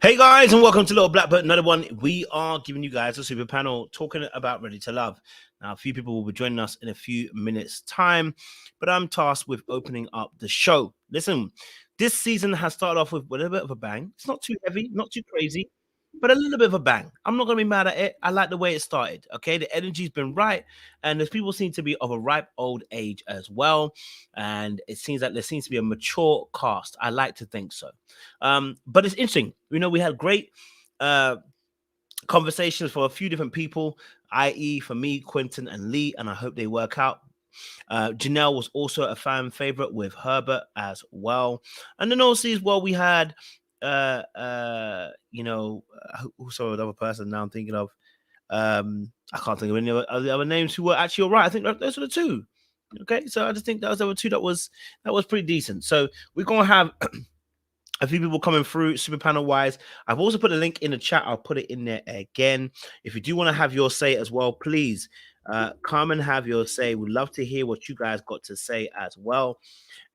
Hey guys, and welcome to Little Black Book, another one. We are giving you guys a super panel talking about Ready to Love. Now, a few people will be joining us in a few minutes' time, but I'm tasked with opening up the show. Listen, this season has started off with a little bit of a bang. It's not too heavy, not too crazy, but a little bit of a bang. I'm not going to be mad at it. I like the way it started, okay? The energy's been right, and there's people seem to be of a ripe old age as well, and it seems like there seems to be a mature cast. I like to think so. But it's interesting. We had great conversations for a few different people, i.e., for me, Quentin and Lee, and I hope they work out. Janelle was also a fan favorite with Herbert as well. And then also as well, we had who's the other person now I'm thinking of? I can't think of any other names who were actually all right. I think those are the two. Okay, so I just think those were two that was pretty decent. So we're gonna have a few people coming through super panel wise. I've also put a link in the chat. I'll put it in there again. If you do want to have your say as well, please come and have your say. We'd love to hear what you guys got to say as well,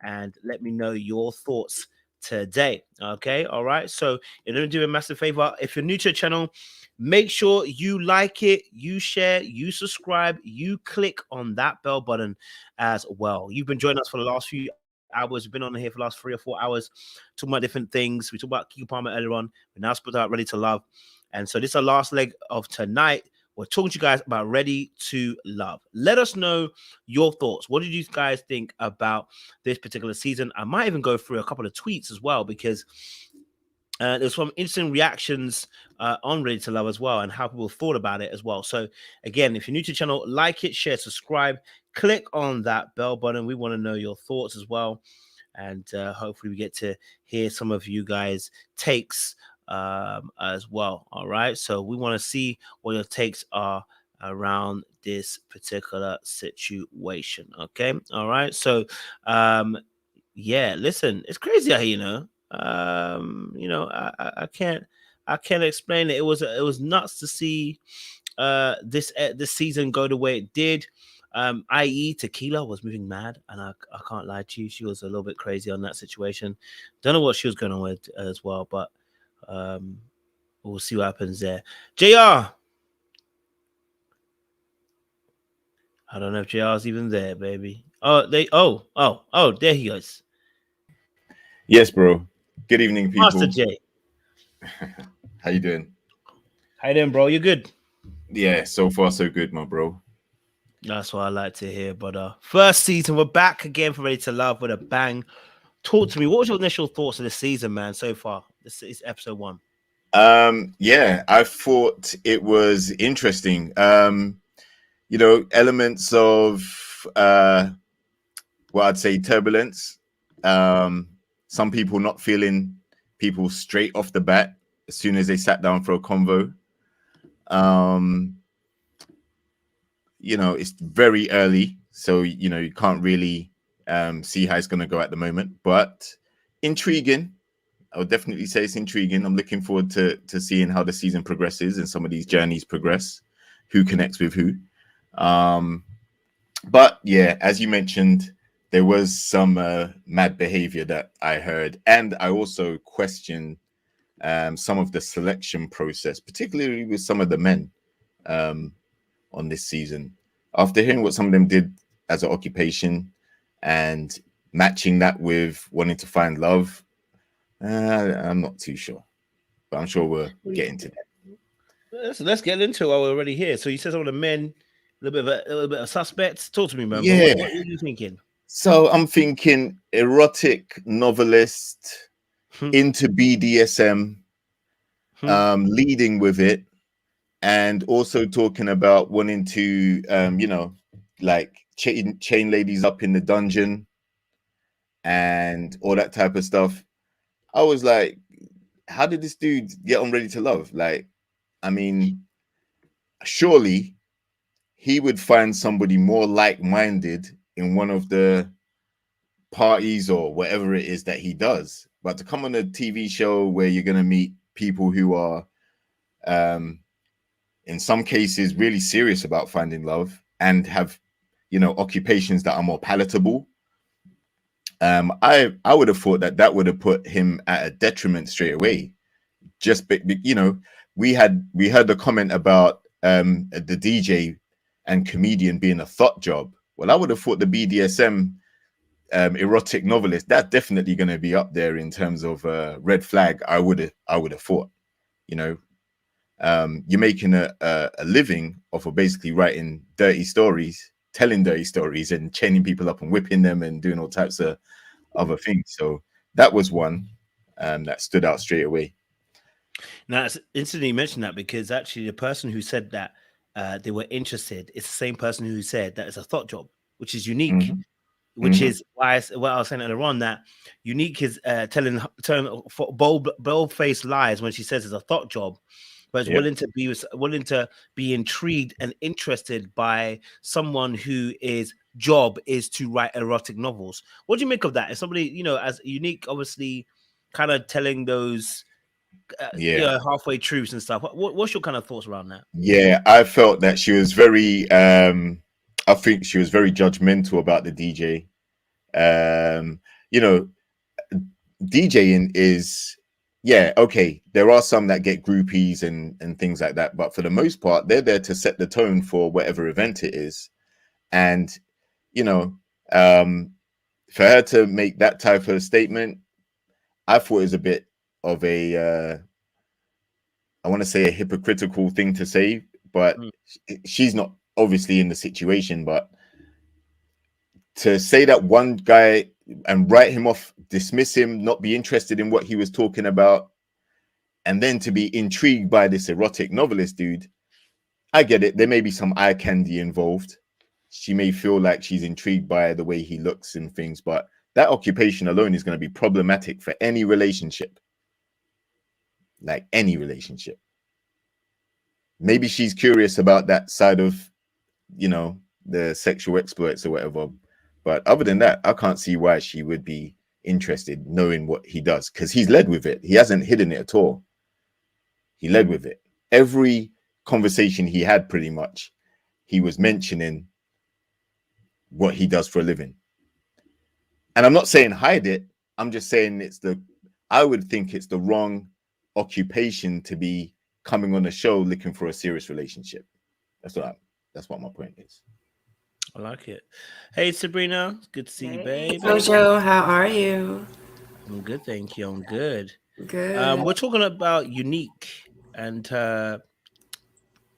and let me know your thoughts today. Okay, all right. So you're going to do a massive favor. If you're new to the channel, make sure you like it, you share, you subscribe, you click on that bell button as well. You've been joining us for the last few hours. We've been on here for the last 3 or 4 hours talking about different things. We talked about Kiki Palmer earlier on. We now split out Ready to Love. And so this is our last leg of tonight. We're talking to you guys about Ready to Love. Let us know your thoughts. What did you guys think about this particular season? I might even go through a couple of tweets as well, because there's some interesting reactions on Ready to Love as well, and how people thought about it as well. So again, if you're new to the channel, like it, share, subscribe, click on that bell button. We want to know your thoughts as well, and hopefully we get to hear some of you guys' takes as well. All right, so we want to see what your takes are around this particular situation. Okay, all right. So yeah, listen, it's crazy out here, I can't explain it. It was nuts to see this season go the way it did. I.e., Tequila was moving mad, and I can't lie to you, she was a little bit crazy on that situation. Don't know what she was going on with as well, but we'll see what happens there. JR, I don't know if JR's even there, baby. Oh, there he goes. Yes, bro. Good evening, people. Master J. How you doing? How you doing, bro? You good? Yeah, so far so good, my bro. That's what I like to hear. But first season, we're back again for Ready to Love with a bang. Talk to me. What was your initial thoughts of this season, man, so far? This is episode 1. Yeah, I thought it was interesting. Elements of I'd say turbulence. Some people not feeling people straight off the bat as soon as they sat down for a convo. It's very early, so you can't really see how it's going to go at the moment, but intriguing. I would definitely say it's intriguing. I'm looking forward to seeing how the season progresses and some of these journeys progress, who connects with who. But yeah, as you mentioned, there was some mad behavior that I heard, and I also questioned some of the selection process, particularly with some of the men on this season. After hearing what some of them did as an occupation and matching that with wanting to find love, I'm not too sure, but I'm sure we'll get into that. Let's get into it while we're already here. So you said some of the men, a little bit of suspects. Talk to me, man. Yeah. What are you thinking? So I'm thinking erotic novelist into BDSM, leading with it, and also talking about wanting to, like chain ladies up in the dungeon and all that type of stuff. I was like, how did this dude get on Ready to Love? Like, I mean, surely he would find somebody more like-minded in one of the parties or whatever it is that he does. But to come on a TV show where you're going to meet people who are, in some cases, really serious about finding love and have, occupations that are more palatable, I would have thought that would have put him at a detriment straight away, just you know, we heard the comment about the DJ and comedian being a thought job. Well, I would have thought the BDSM erotic novelist, that's definitely going to be up there in terms of red flag. I would have thought, you know, you're making a living off of basically writing dirty stories, telling dirty stories, and chaining people up and whipping them and doing all types of other things. So that was one that stood out straight away. Now, it's interesting you mentioned that, because actually the person who said that they were interested, it's the same person who said that it's a thought job, which is unique. Mm-hmm. Which is why what I was saying earlier on, that Unique is telling bold-faced lies when she says it's a thought job, but is willing to be intrigued and interested by someone who is job is to write erotic novels. What do you make of that? Is somebody, you know, as Unique, obviously, kind of telling those you know, halfway truths and stuff. What's your kind of thoughts around that? Yeah, I felt that she was very I think she was very judgmental about the DJ. You know, DJing is, yeah, okay, there are some that get groupies and things like that, but for the most part, they're there to set the tone for whatever event it is. And, you know, for her to make that type of statement, I thought it was a bit of a I want to say a hypocritical thing to say, but she's not obviously in the situation. But to say that one guy and write him off, dismiss him, not be interested in what he was talking about, and then to be intrigued by this erotic novelist dude, I get it. There may be some eye candy involved. She may feel like she's intrigued by the way he looks and things, but that occupation alone is going to be problematic for any relationship. Like any relationship. Maybe she's curious about that side of, you know, the sexual exploits or whatever. But other than that, I can't see why she would be interested knowing what he does, because he's led with it. He hasn't hidden it at all. He led with it. Every conversation he had, pretty much, he was mentioning what he does for a living. And I'm not saying hide it. I'm just saying I would think it's the wrong occupation to be coming on a show looking for a serious relationship. That's what my point is. I like it. Hey, Sabrina, good to see you, babe. Jojo, how are you? I'm good, thank you. I'm good. Good. We're talking about Unique and quote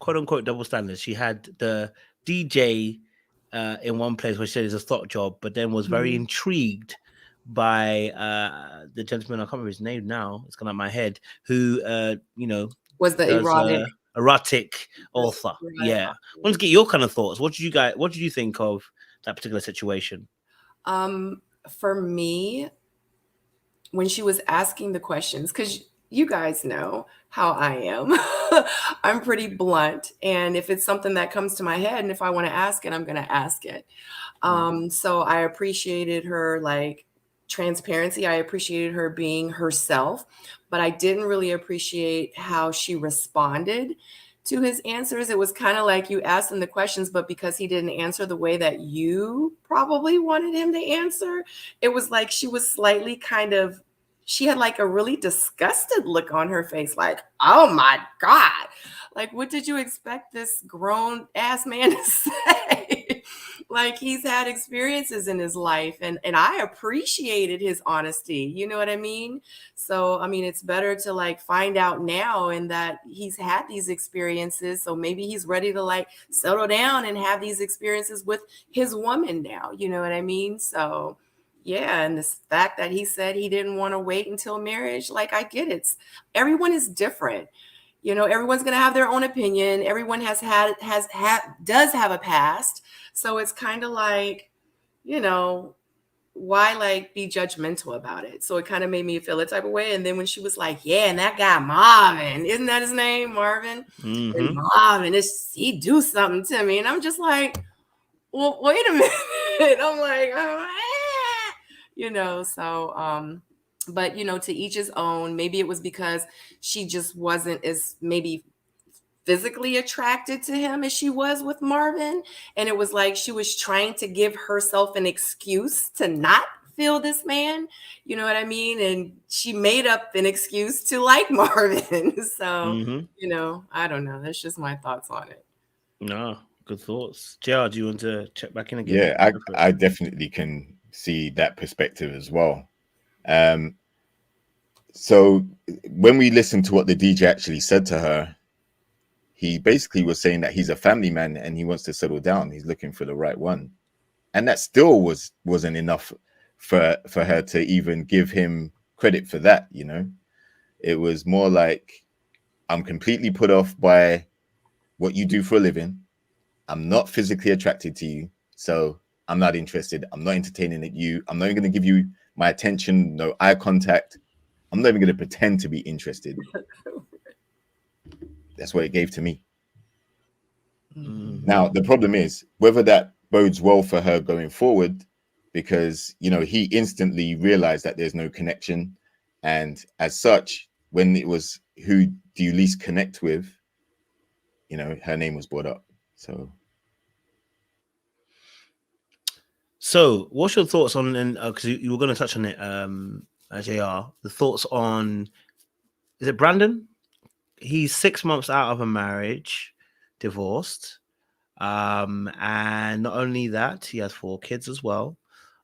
unquote double standards. She had the DJ in one place where she said it's a thought job, but then was very intrigued by the gentleman, I can't remember his name now, it's gone out of my head, who you know, was the erotic author. Right. Yeah. I want to get your kind of thoughts. What did you think of that particular situation? For me, when she was asking the questions, because you guys know how I am. I'm pretty blunt. And if it's something that comes to my head and if I want to ask it, I'm going to ask it. So I appreciated her transparency. I appreciated her being herself, but I didn't really appreciate how she responded to his answers. It was kind of like you asked him the questions, but because he didn't answer the way that you probably wanted him to answer, it was like she was slightly she had like a really disgusted look on her face. Like, oh my God, like, what did you expect this grown ass man to say? Like, he's had experiences in his life and I appreciated his honesty. You know what I mean? So, I mean, it's better to find out now and that he's had these experiences. So maybe he's ready to settle down and have these experiences with his woman now. You know what I mean? So yeah, and the fact that he said he didn't want to wait until marriage, I get it. Everyone is different. You know, everyone's going to have their own opinion. Everyone does have a past. So it's kind of you know, why be judgmental about it? So it kind of made me feel a type of way. And then when she was like, yeah, and that guy Marvin, isn't that his name, Marvin? Mm-hmm. And Marvin, he do something to me. And I'm just like, well, wait a minute. I'm like, you know, so, but, you know, to each his own. Maybe it was because she just wasn't as maybe physically attracted to him as she was with Marvin. And it was like she was trying to give herself an excuse to not feel this man, you know what I mean? And she made up an excuse to like Marvin. So, you know, I don't know. That's just my thoughts on it. No, good thoughts. JR, do you want to check back in again? Yeah, I definitely can see that perspective as well. So when we listened to what the DJ actually said to her, he basically was saying that he's a family man and he wants to settle down. He's looking for the right one. And that still wasn't enough for her to even give him credit for that, you know. It was more like, I'm completely put off by what you do for a living. I'm not physically attracted to you, so I'm not interested. I'm not entertaining you. I'm not even going to give you my attention, no eye contact. I'm not even going to pretend to be interested. That's what it gave to me. Now, the problem is whether that bodes well for her going forward, because, you know, he instantly realized that there's no connection. And as such, when it was, who do you least connect with, you know, her name was brought up. So what's your thoughts on, and because you were going to touch on it, JR, the thoughts on, is it Brandon? He's 6 months out of a marriage, divorced. And not only that, he has 4 kids as well.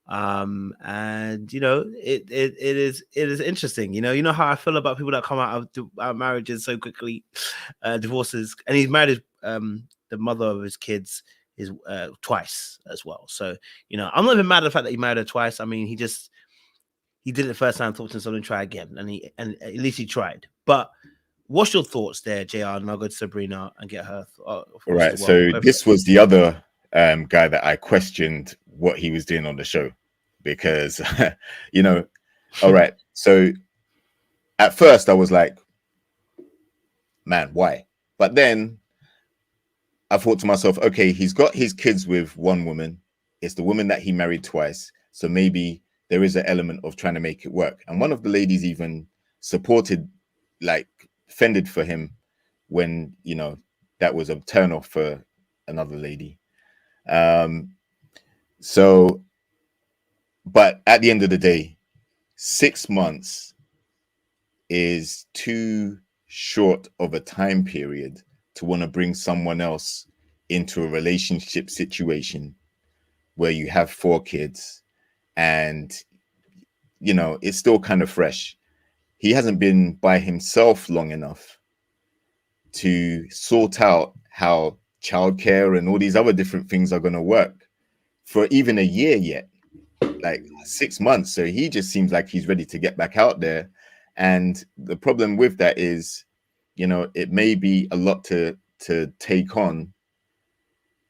And you know, it is interesting. You know how I feel about people that come out of marriages so quickly, divorces, and he's married the mother of his kids is twice as well. So, you know, I'm not even mad at the fact that he married her twice. I mean, he did it the first time, thought to himself and try again, and at least he tried. But what's your thoughts there, JR? And I'll go to Sabrina and get her. Right. So this was the other guy that I questioned what he was doing on the show, because, you know, all right. So at first I was like, man, why? But then I thought to myself, okay, he's got his kids with one woman. It's the woman that he married twice. So maybe there is an element of trying to make it work. And one of the ladies even supported, like, fended for him when, you know, that was a turnoff for another lady. So, but at the end of the day, 6 months is too short of a time period to want to bring someone else into a relationship situation where you have 4 kids and, you know, it's still kind of fresh. He hasn't been by himself long enough to sort out how childcare and all these other different things are going to work for even a year yet, like 6 months. So he just seems like he's ready to get back out there. And the problem with that is, you know, it may be a lot to take on,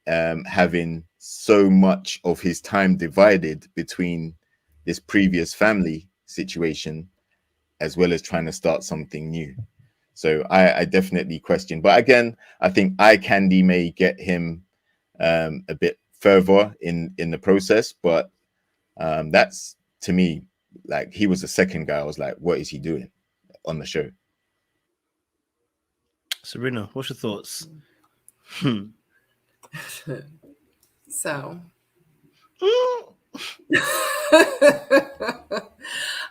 having so much of his time divided between this previous family situation as well as trying to start something new. So I definitely question. But again, I think eye candy may get him a bit further in the process. But that's, to me, like, he was the second guy. I was like, what is he doing on the show? Sabrina, what's your thoughts? So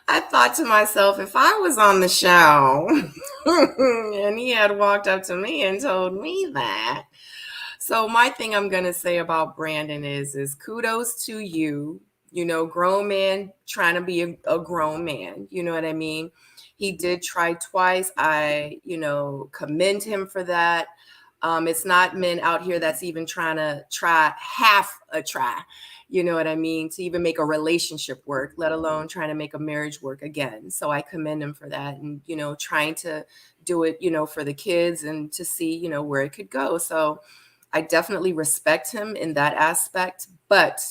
I thought to myself, if I was on the show and he had walked up to me and told me that. So my thing I'm going to say about Brandon is kudos to you. You know, grown man trying to be a grown man. You know what I mean? He did try twice. I, you know, commend him for that. It's not men out here that's even trying to try half a try. You know what I mean? To even make a relationship work, let alone trying to make a marriage work again. So I commend him for that, and, you know, trying to do it, you know, for the kids and to see, you know, where it could go. So I definitely respect him in that aspect, but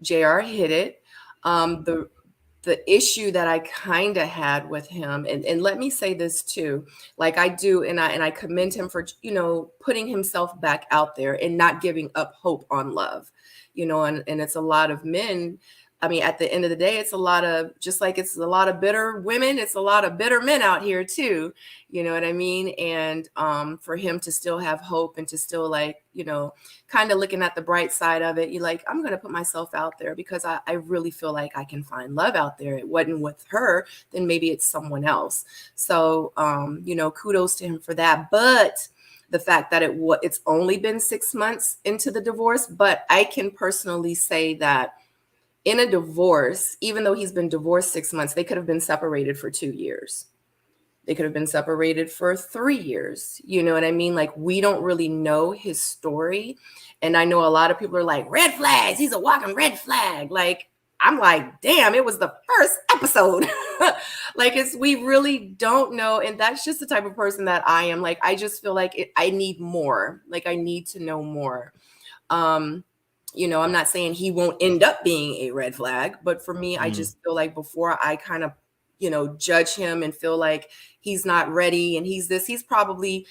JR hit it. The issue that I kind of had with him, and let me say this too, like I do, and I commend him for, you know, putting himself back out there and not giving up hope on love, you know, and it's a lot of men I mean, at the end of the day, it's a lot of, just like it's a lot of bitter women, it's a lot of bitter men out here too. You know what I mean? And for him to still have hope and to still, like, you know, kind of looking at the bright side of it, you're like, I'm going to put myself out there because I really feel like I can find love out there. It wasn't with her, then maybe it's someone else. So, you know, kudos to him for that. But the fact that it's only been 6 months into the divorce, but I can personally say that in a divorce, even though he's been divorced 6 months, they could have been separated for 2 years. They could have been separated for 3 years. You know what I mean? Like, we don't really know his story. And I know a lot of people are like, red flags, he's a walking red flag. Like, I'm like, damn, it was the first episode. Like, we really don't know. And that's just the type of person that I am. Like, I just feel like I need more. Like, I need to know more. You know, I'm not saying he won't end up being a red flag, but for me, I just feel like before I kind of, you know, judge him and feel like he's not ready and he's probably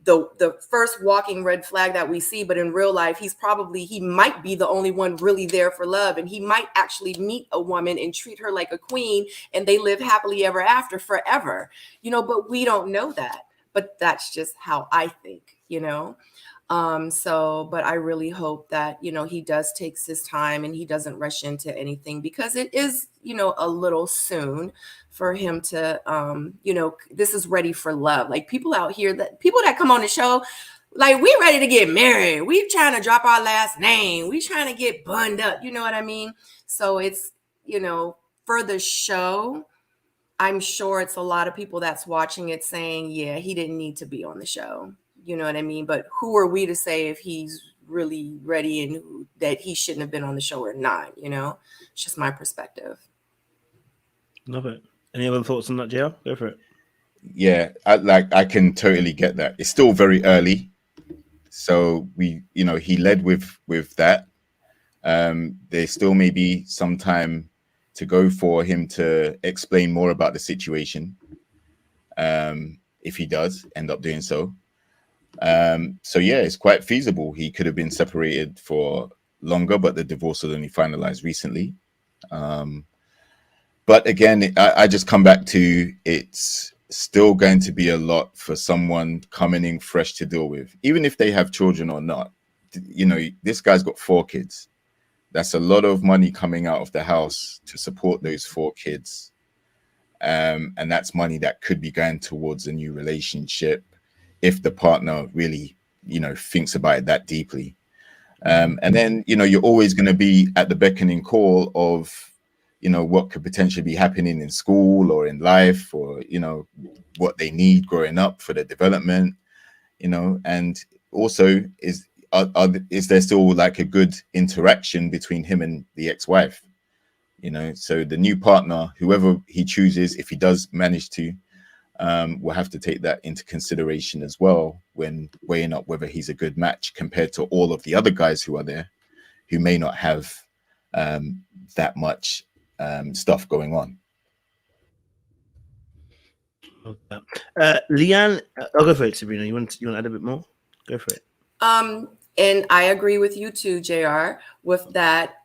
the first walking red flag that we see. But in real life, he might be the only one really there for love. And he might actually meet a woman and treat her like a queen and they live happily ever after forever, you know, but we don't know that. But that's just how I think, you know. But I really hope that, you know, he does takes his time and he doesn't rush into anything, because it is, you know, a little soon for him to, you know, this is ready for love. Like, people out here, people that come on the show, like, we ready to get married. We trying to drop our last name. We trying to get bunned up. You know what I mean? So it's, you know, for the show, I'm sure it's a lot of people that's watching it saying, yeah, he didn't need to be on the show. You know what I mean? But who are we to say if he's really ready and that he shouldn't have been on the show or not? You know, it's just my perspective. Love it. Any other thoughts on that, JL? Go for it. Yeah, I can totally get that. It's still very early, so he led with that. There's still maybe some time to go for him to explain more about the situation, if he does end up doing so. So yeah, it's quite feasible he could have been separated for longer, but the divorce was only finalized recently. But again, I just come back to, it's still going to be a lot for someone coming in fresh to deal with, even if they have children or not. You know, this guy's got 4 kids. That's a lot of money coming out of the house to support those 4 kids. And that's money that could be going towards a new relationship if the partner really, you know, thinks about it that deeply. And then, you know, you're always going to be at the beckoning call of, you know, what could potentially be happening in school or in life, or, you know, what they need growing up for their development, you know. And also, is there still like a good interaction between him and the ex-wife? You know, so the new partner, whoever he chooses, if he does manage to, we'll have to take that into consideration as well when weighing up whether he's a good match compared to all of the other guys who are there, who may not have that much stuff going on. Okay. Leanne, I'll go for it, Sabrina. You want to add a bit more? Go for it. And I agree with you too, JR, with that.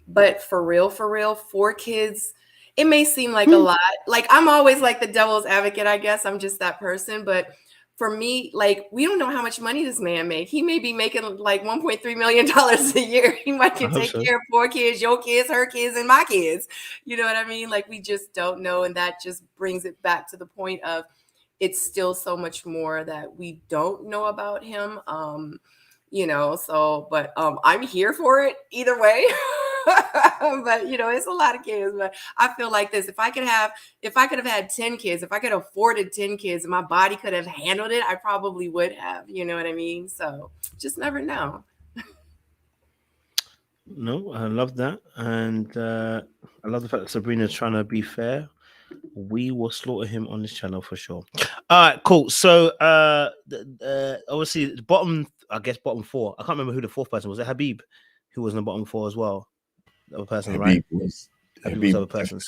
But for real, 4 kids, it may seem like a lot. Like, I'm always like the devil's advocate, I guess. I'm just that person. But for me, like, we don't know how much money this man make. He may be making like $1.3 million a year. He might can take care of 4 kids, your kids, her kids, and my kids. You know what I mean? Like, we just don't know. And that just brings it back to the point of, it's still so much more that we don't know about him. You know, so, but I'm here for it either way. But, you know, it's a lot of kids. But I feel like this: if I could have had 10 kids, if I could have afforded 10 kids and my body could have handled it, I probably would have. You know what I mean? So just never know. No, I love that. And I love the fact that Sabrina's trying to be fair. We will slaughter him on this channel for sure. All right, cool. So obviously the bottom 4. I can't remember who the 4th person was. It Habib, who was in the bottom 4 as well. The other person, Habib right? was the other person.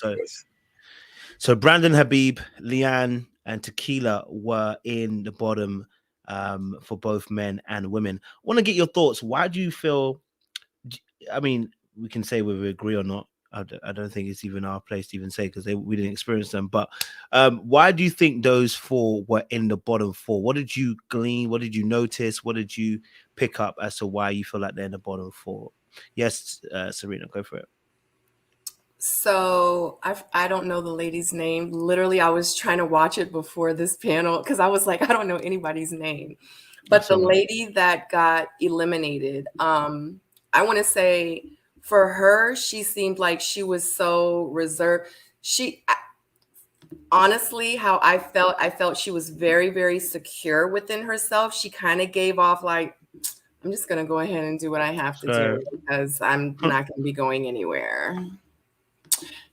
So Brandon, Habib, Leanne, and Tequila were in the bottom for both men and women. I want to get your thoughts. Why do you feel? I mean, we can say whether we agree or not. I don't think it's even our place to even say, because we didn't experience them. But why do you think those 4 were in the bottom 4? What did you glean? What did you notice? What did you pick up as to why you feel like they're in the bottom 4? Yes, Serena, go for it. So I don't know the lady's name. Literally, I was trying to watch it before this panel because I was like, I don't know anybody's name. But That's the all right. lady that got eliminated, I want to say for her, she seemed like she was so reserved. Honestly, how I felt she was very, very secure within herself. She kind of gave off like, I'm just going to go ahead and do what I have to do because I'm not going to be going anywhere.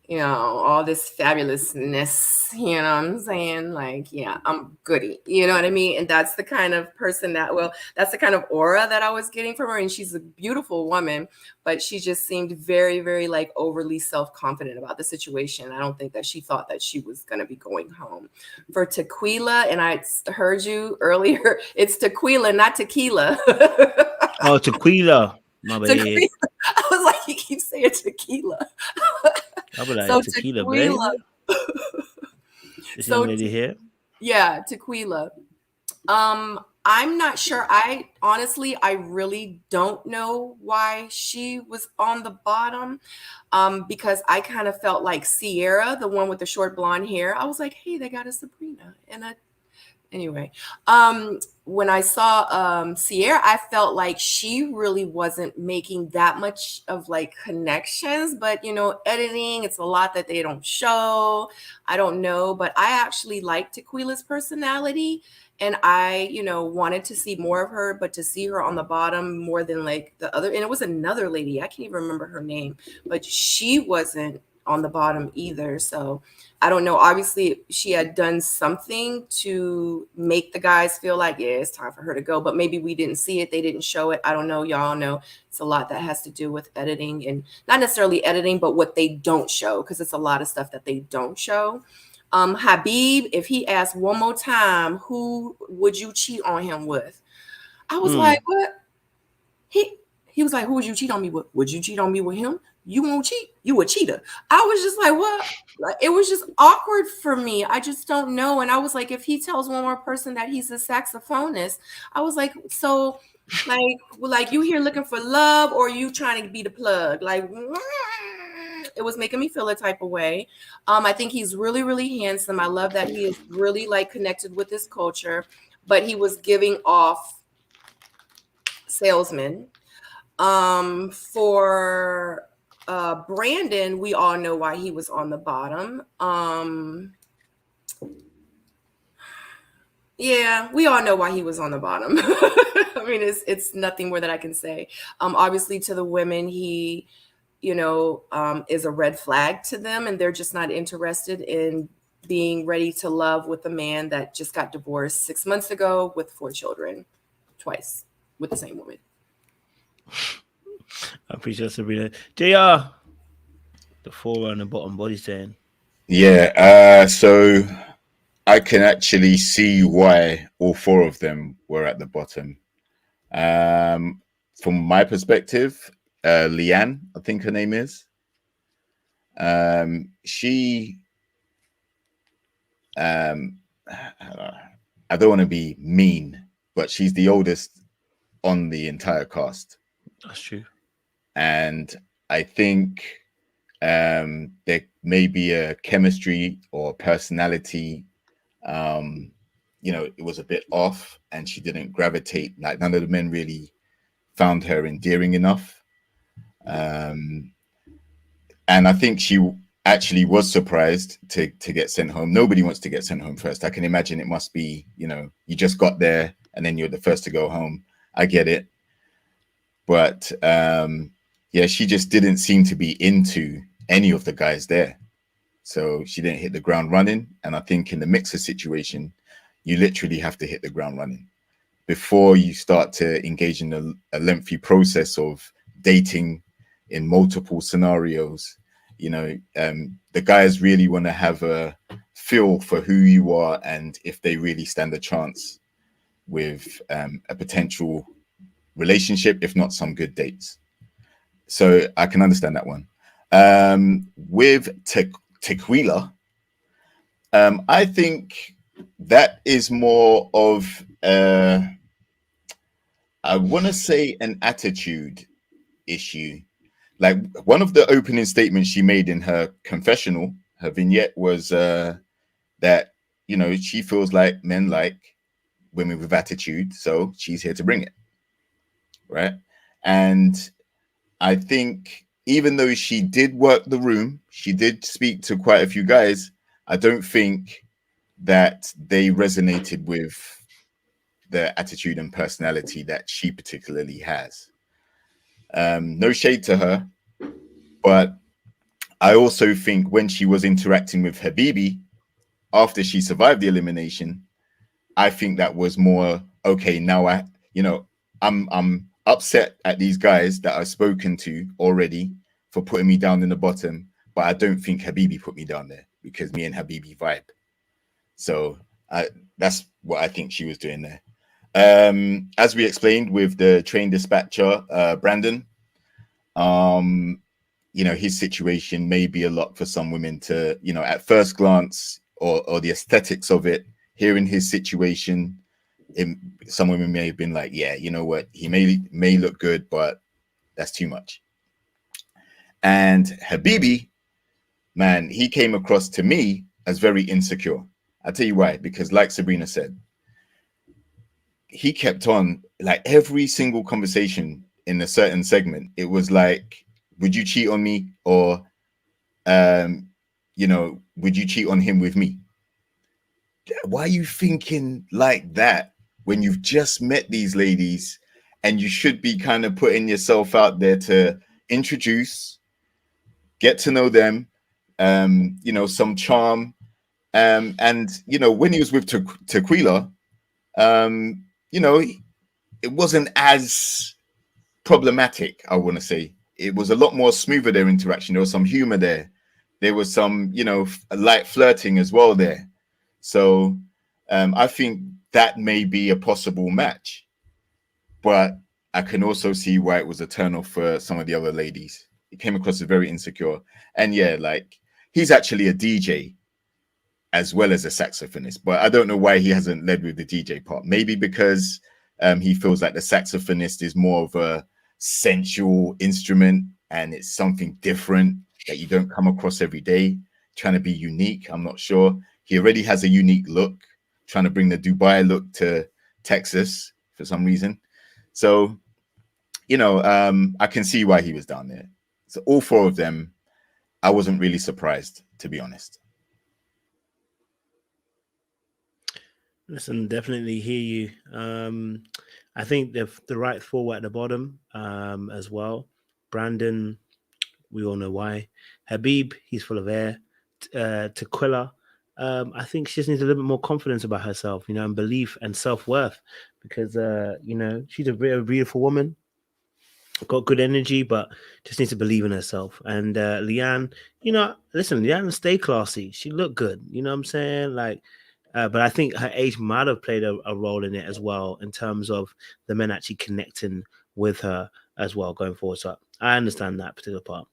You know, all this fabulousness, you know what I'm saying? Like, yeah, I'm goody. You know what I mean? And that's the kind of person that's the kind of aura that I was getting from her. And she's a beautiful woman, but she just seemed very, very like overly self-confident about the situation. I don't think that she thought that she was going to be going home. For Tequila, and I heard you earlier, it's Tequila, not tequila. Oh, Tequila. My bad. Tequila. I was like, you keep saying tequila. I'll be like, So Tequila, Tequila. This young lady here. Yeah, Tequila. I'm not sure. I really don't know why she was on the bottom. Because I kind of felt like Sierra, the one with the short blonde hair. I was like, hey, they got a Sabrina and a anyway. When I saw Sierra, I felt like she really wasn't making that much of like connections, but you know, editing, it's a lot that they don't show. I don't know, but I actually liked Tequila's personality, and I, you know, wanted to see more of her, but to see her on the bottom more than like the other, and it was another lady, I can't even remember her name, but she wasn't on the bottom either. So I don't know. Obviously, she had done something to make the guys feel like, yeah, it's time for her to go. But maybe we didn't see it. They didn't show it. I don't know. Y'all know it's a lot that has to do with editing, and not necessarily editing, but what they don't show, because it's a lot of stuff that they don't show. Habib, if he asked one more time, who would you cheat on him with? I was like, what? He was like, who would you cheat on me with? Would you cheat on me with him? You won't cheat. You a cheater. I was just like, what? Like, it was just awkward for me. I just don't know. And I was like, if he tells one more person that he's a saxophonist, I was like, so like you here looking for love, or you trying to be the plug? Like, it was making me feel a type of way. I think he's really, really handsome. I love that he is really like connected with this culture, but he was giving off salesman. For Brandon, we all know why he was on the bottom. Yeah, we all know why he was on the bottom. I mean, it's nothing more that I can say. Obviously, to the women, he, you know, is a red flag to them, and they're just not interested in being ready to love with a man that just got divorced 6 months ago with 4 children, twice with the same woman. I appreciate Sabrina. JR, the 4 on the bottom, what he's saying. Yeah, so I can actually see why all 4 of them were at the bottom. From my perspective, Leanne, I think her name is. She, I don't want to be mean, but she's the oldest on the entire cast. That's true. And I think there may be a chemistry or personality, you know, it was a bit off, and she didn't gravitate, like none of the men really found her endearing enough. And I think she actually was surprised to get sent home. Nobody wants to get sent home first. I can imagine it must be, you know, you just got there and then you're the first to go home. I get it. But yeah, she just didn't seem to be into any of the guys there. So she didn't hit the ground running. And I think in the mixer situation, you literally have to hit the ground running before you start to engage in a lengthy process of dating in multiple scenarios. You know, the guys really want to have a feel for who you are and if they really stand a chance with a potential relationship, if not some good dates. So I can understand that one. With Tequila, I think that is more of I want to say an attitude issue. Like one of the opening statements she made in her confessional, her vignette, was that, you know, she feels like men like women with attitude, so she's here to bring it, right? And I think even though she did work the room, she did speak to quite a few guys, I don't think that they resonated with the attitude and personality that she particularly has. No shade to her, but I also think when she was interacting with Habibi after she survived the elimination, I think that was more okay. Now I'm upset at these guys that I've spoken to already for putting me down in the bottom, but I don't think Habibi put me down there because me and Habibi vibe. So that's what I think she was doing there. As we explained with the train dispatcher, Brandon, you know, his situation may be a lot for some women to, you know, at first glance or the aesthetics of it, hearing his situation, some women may have been like, yeah, you know what, he may look good, but that's too much. And Habibi, man, he came across to me as very insecure. I'll tell you why, because like Sabrina said, he kept on, like every single conversation in a certain segment, it was like, would you cheat on me? Or, you know, would you cheat on him with me? Why are you thinking like that when you've just met these ladies and you should be kind of putting yourself out there to introduce, get to know them, you know, some charm. And, you know, when he was with Tequila, you know, it wasn't as problematic, I want to say. It was a lot more smoother, their interaction. There was some humor there. There was some, you know, light flirting as well there. So I think that may be a possible match. But I can also see why it was a turnoff for some of the other ladies. It came across as very insecure. And yeah, like he's actually a DJ as well as a saxophonist. But I don't know why he hasn't led with the DJ part. Maybe because he feels like the saxophonist is more of a sensual instrument and it's something different that you don't come across every day, trying to be unique. I'm not sure. He already has a unique look, trying to bring the Dubai look to Texas for some reason. So, you know, I can see why he was down there. So all four of them, I wasn't really surprised, to be honest. Listen, definitely hear you. I think the right four at the bottom as well. Brandon, we all know why. Habib, he's full of air. Tequila, I think she just needs a little bit more confidence about herself, you know, and belief and self-worth, because you know, she's a very beautiful woman, got good energy, but just needs to believe in herself. And Leanne, you know, listen, Leanne, stay classy. She looked good, you know what I'm saying? Like, but I think her age might have played a role in it as well, in terms of the men actually connecting with her as well going forward. So I understand that particular part.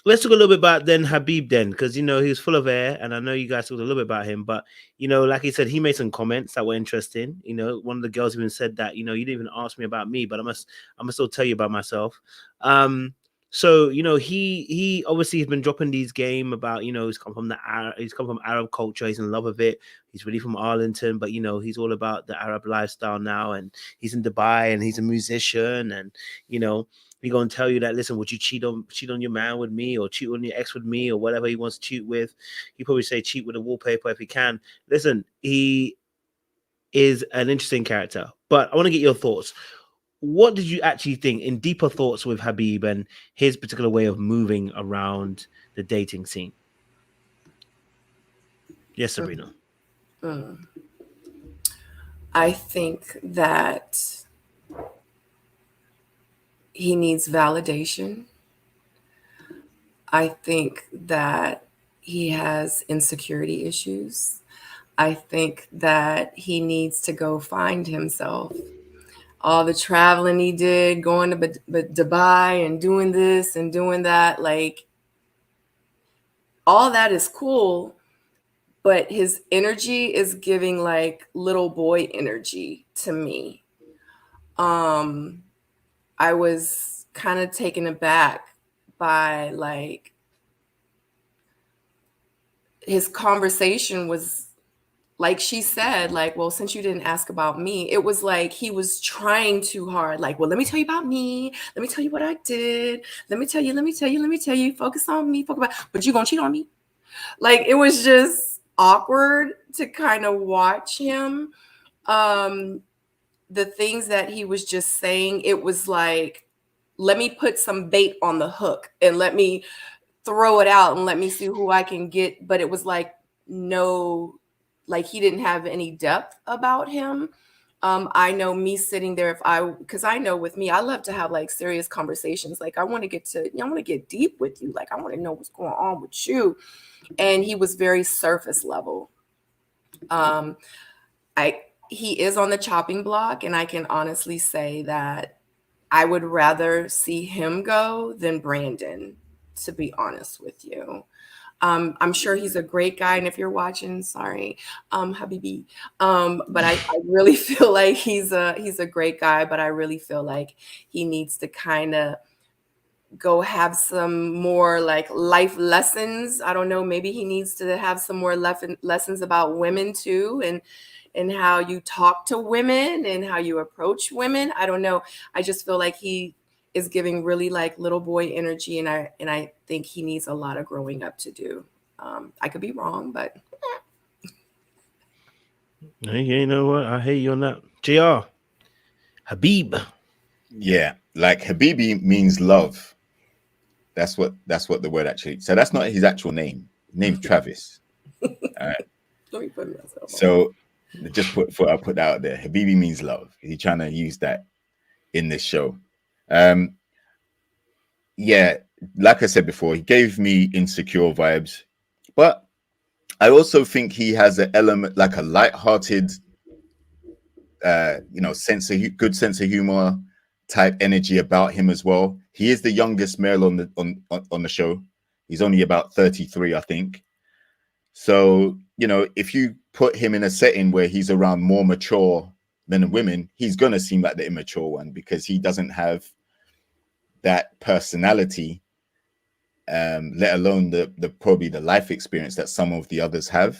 Let's talk a little bit about then Habib then, because, you know, he was full of air, and I know you guys talked a little bit about him, but, you know, like he said, he made some comments that were interesting. You know, one of the girls even said that, you know, you didn't even ask me about me, but I'm gonna still tell you about myself. So, you know, he obviously has been dropping these game about, you know, he's come from Arab culture, he's in love with it, he's really from Arlington, but, you know, he's all about the Arab lifestyle now, and he's in Dubai, and he's a musician, and, you know, he gonna tell you that, listen, would you cheat on your man with me, or cheat on your ex with me, or whatever he wants to cheat with? He probably say cheat with a wallpaper if he can. Listen, he is an interesting character, but I want to get your thoughts. What did you actually think, in deeper thoughts, with Habib and his particular way of moving around the dating scene? Yes, Sabrina. I think that he needs validation. I think that he has insecurity issues. I think that he needs to go find himself. all the traveling he did, going to Dubai and doing this and doing that. Like, all that is cool, but his energy is giving like little boy energy to me. I was kind of taken aback by like his conversation was like she said, like, well, since you didn't ask about me, it was like he was trying too hard. Like, well, let me tell you about me. Let me tell you what I did. Let me tell you. Focus on me. But you gonna cheat on me? Like, it was just awkward to kind of watch him. The things that he was just saying, it was like, let me put some bait on the hook and let me throw it out and let me see who I can get. But it was like, no, like he didn't have any depth about him. I know me sitting there, because I know with me, I love to have like serious conversations. Like I want to get deep with you. Like I want to know what's going on with you. And he was very surface level. He is on the chopping block, and I can honestly say that I would rather see him go than Brandon, to be honest with you. I'm sure he's a great guy, and if you're watching, sorry, Habibi. But I really feel like he's a great guy, but I really feel like he needs to kind of go have some more like life lessons. I don't know, maybe he needs to have some more lessons about women too, and how you talk to women and how you approach women. I don't know. I just feel like he is giving really like little boy energy, and I think he needs a lot of growing up to do. I could be wrong, but hey, you know what? I hate you on that. JR, Habib. Yeah, like Habibi means love. That's what the word actually. So that's not his actual name. His name's Travis. All right. let me put myself on. So just I'll put that out there. Habibi means love. He's trying to use that in this show. Yeah, like I said before, he gave me insecure vibes, but I also think he has an element, like a light-hearted, good sense of humor type energy about him as well. He is the youngest male on the show. He's only about 33, I think. So, if you put him in a setting where he's around more mature men and women, he's going to seem like the immature one because he doesn't have that personality, let alone the probably the life experience that some of the others have.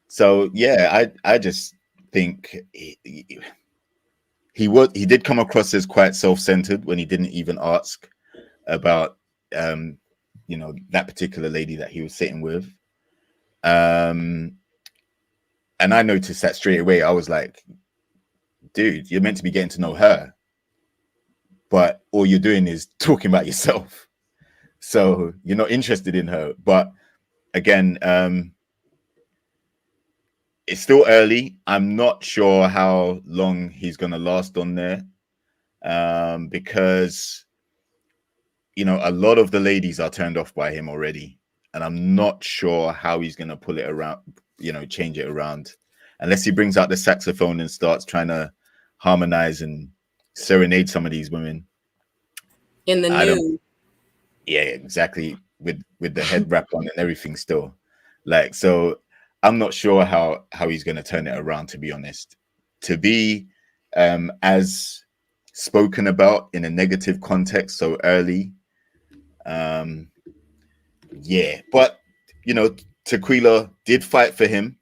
So yeah, I just think he did come across as quite self-centered when he didn't even ask about that particular lady that he was sitting with. And I noticed that straight away. I was like, dude, you're meant to be getting to know her, but all you're doing is talking about yourself. So you're not interested in her. But again, it's still early. I'm not sure how long he's going to last on there, because, a lot of the ladies are turned off by him already. And I'm not sure how he's going to pull it around, change it around, unless he brings out the saxophone and starts trying to harmonize and serenade some of these women. In the nude. Yeah, exactly. With the head wrap on and everything still. Like, so I'm not sure how he's going to turn it around, to be honest. To be as spoken about in a negative context so early. Yeah, but Tequila did fight for him,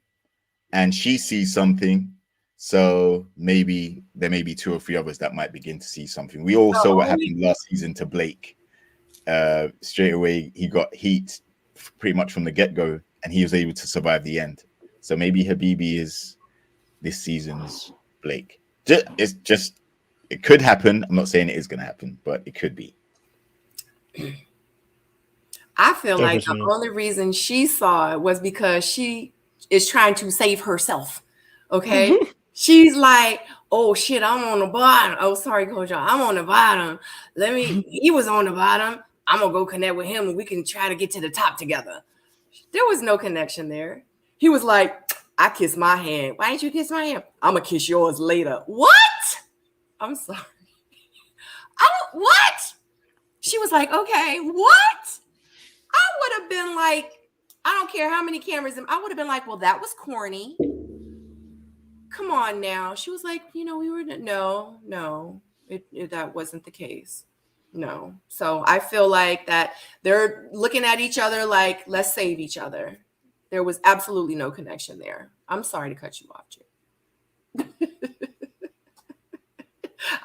and she sees something. So maybe there may be 2 or 3 others that might begin to see something. We all saw what happened last season to Blake. Straight away, he got heat pretty much from the get-go, and he was able to survive the end. So maybe Habibi is this season's Blake. It could happen. I'm not saying it is going to happen, but it could be. I feel like the only reason she saw it was because she is trying to save herself. Okay. She's like, oh shit, I'm on the bottom. Oh, sorry, Coach. I'm on the bottom. He was on the bottom. I'm going to go connect with him and we can try to get to the top together. There was no connection there. He was like, I kiss my hand. Why didn't you kiss my hand? I'm gonna kiss yours later. What? I'm sorry. What? She was like, okay, what? I would have been like, I don't care how many cameras. I would have been like, well, that was corny. Come on now. She was like, we were, no, that wasn't the case. No. So I feel like that they're looking at each other like, let's save each other. There was absolutely no connection there. I'm sorry to cut you off, Jim.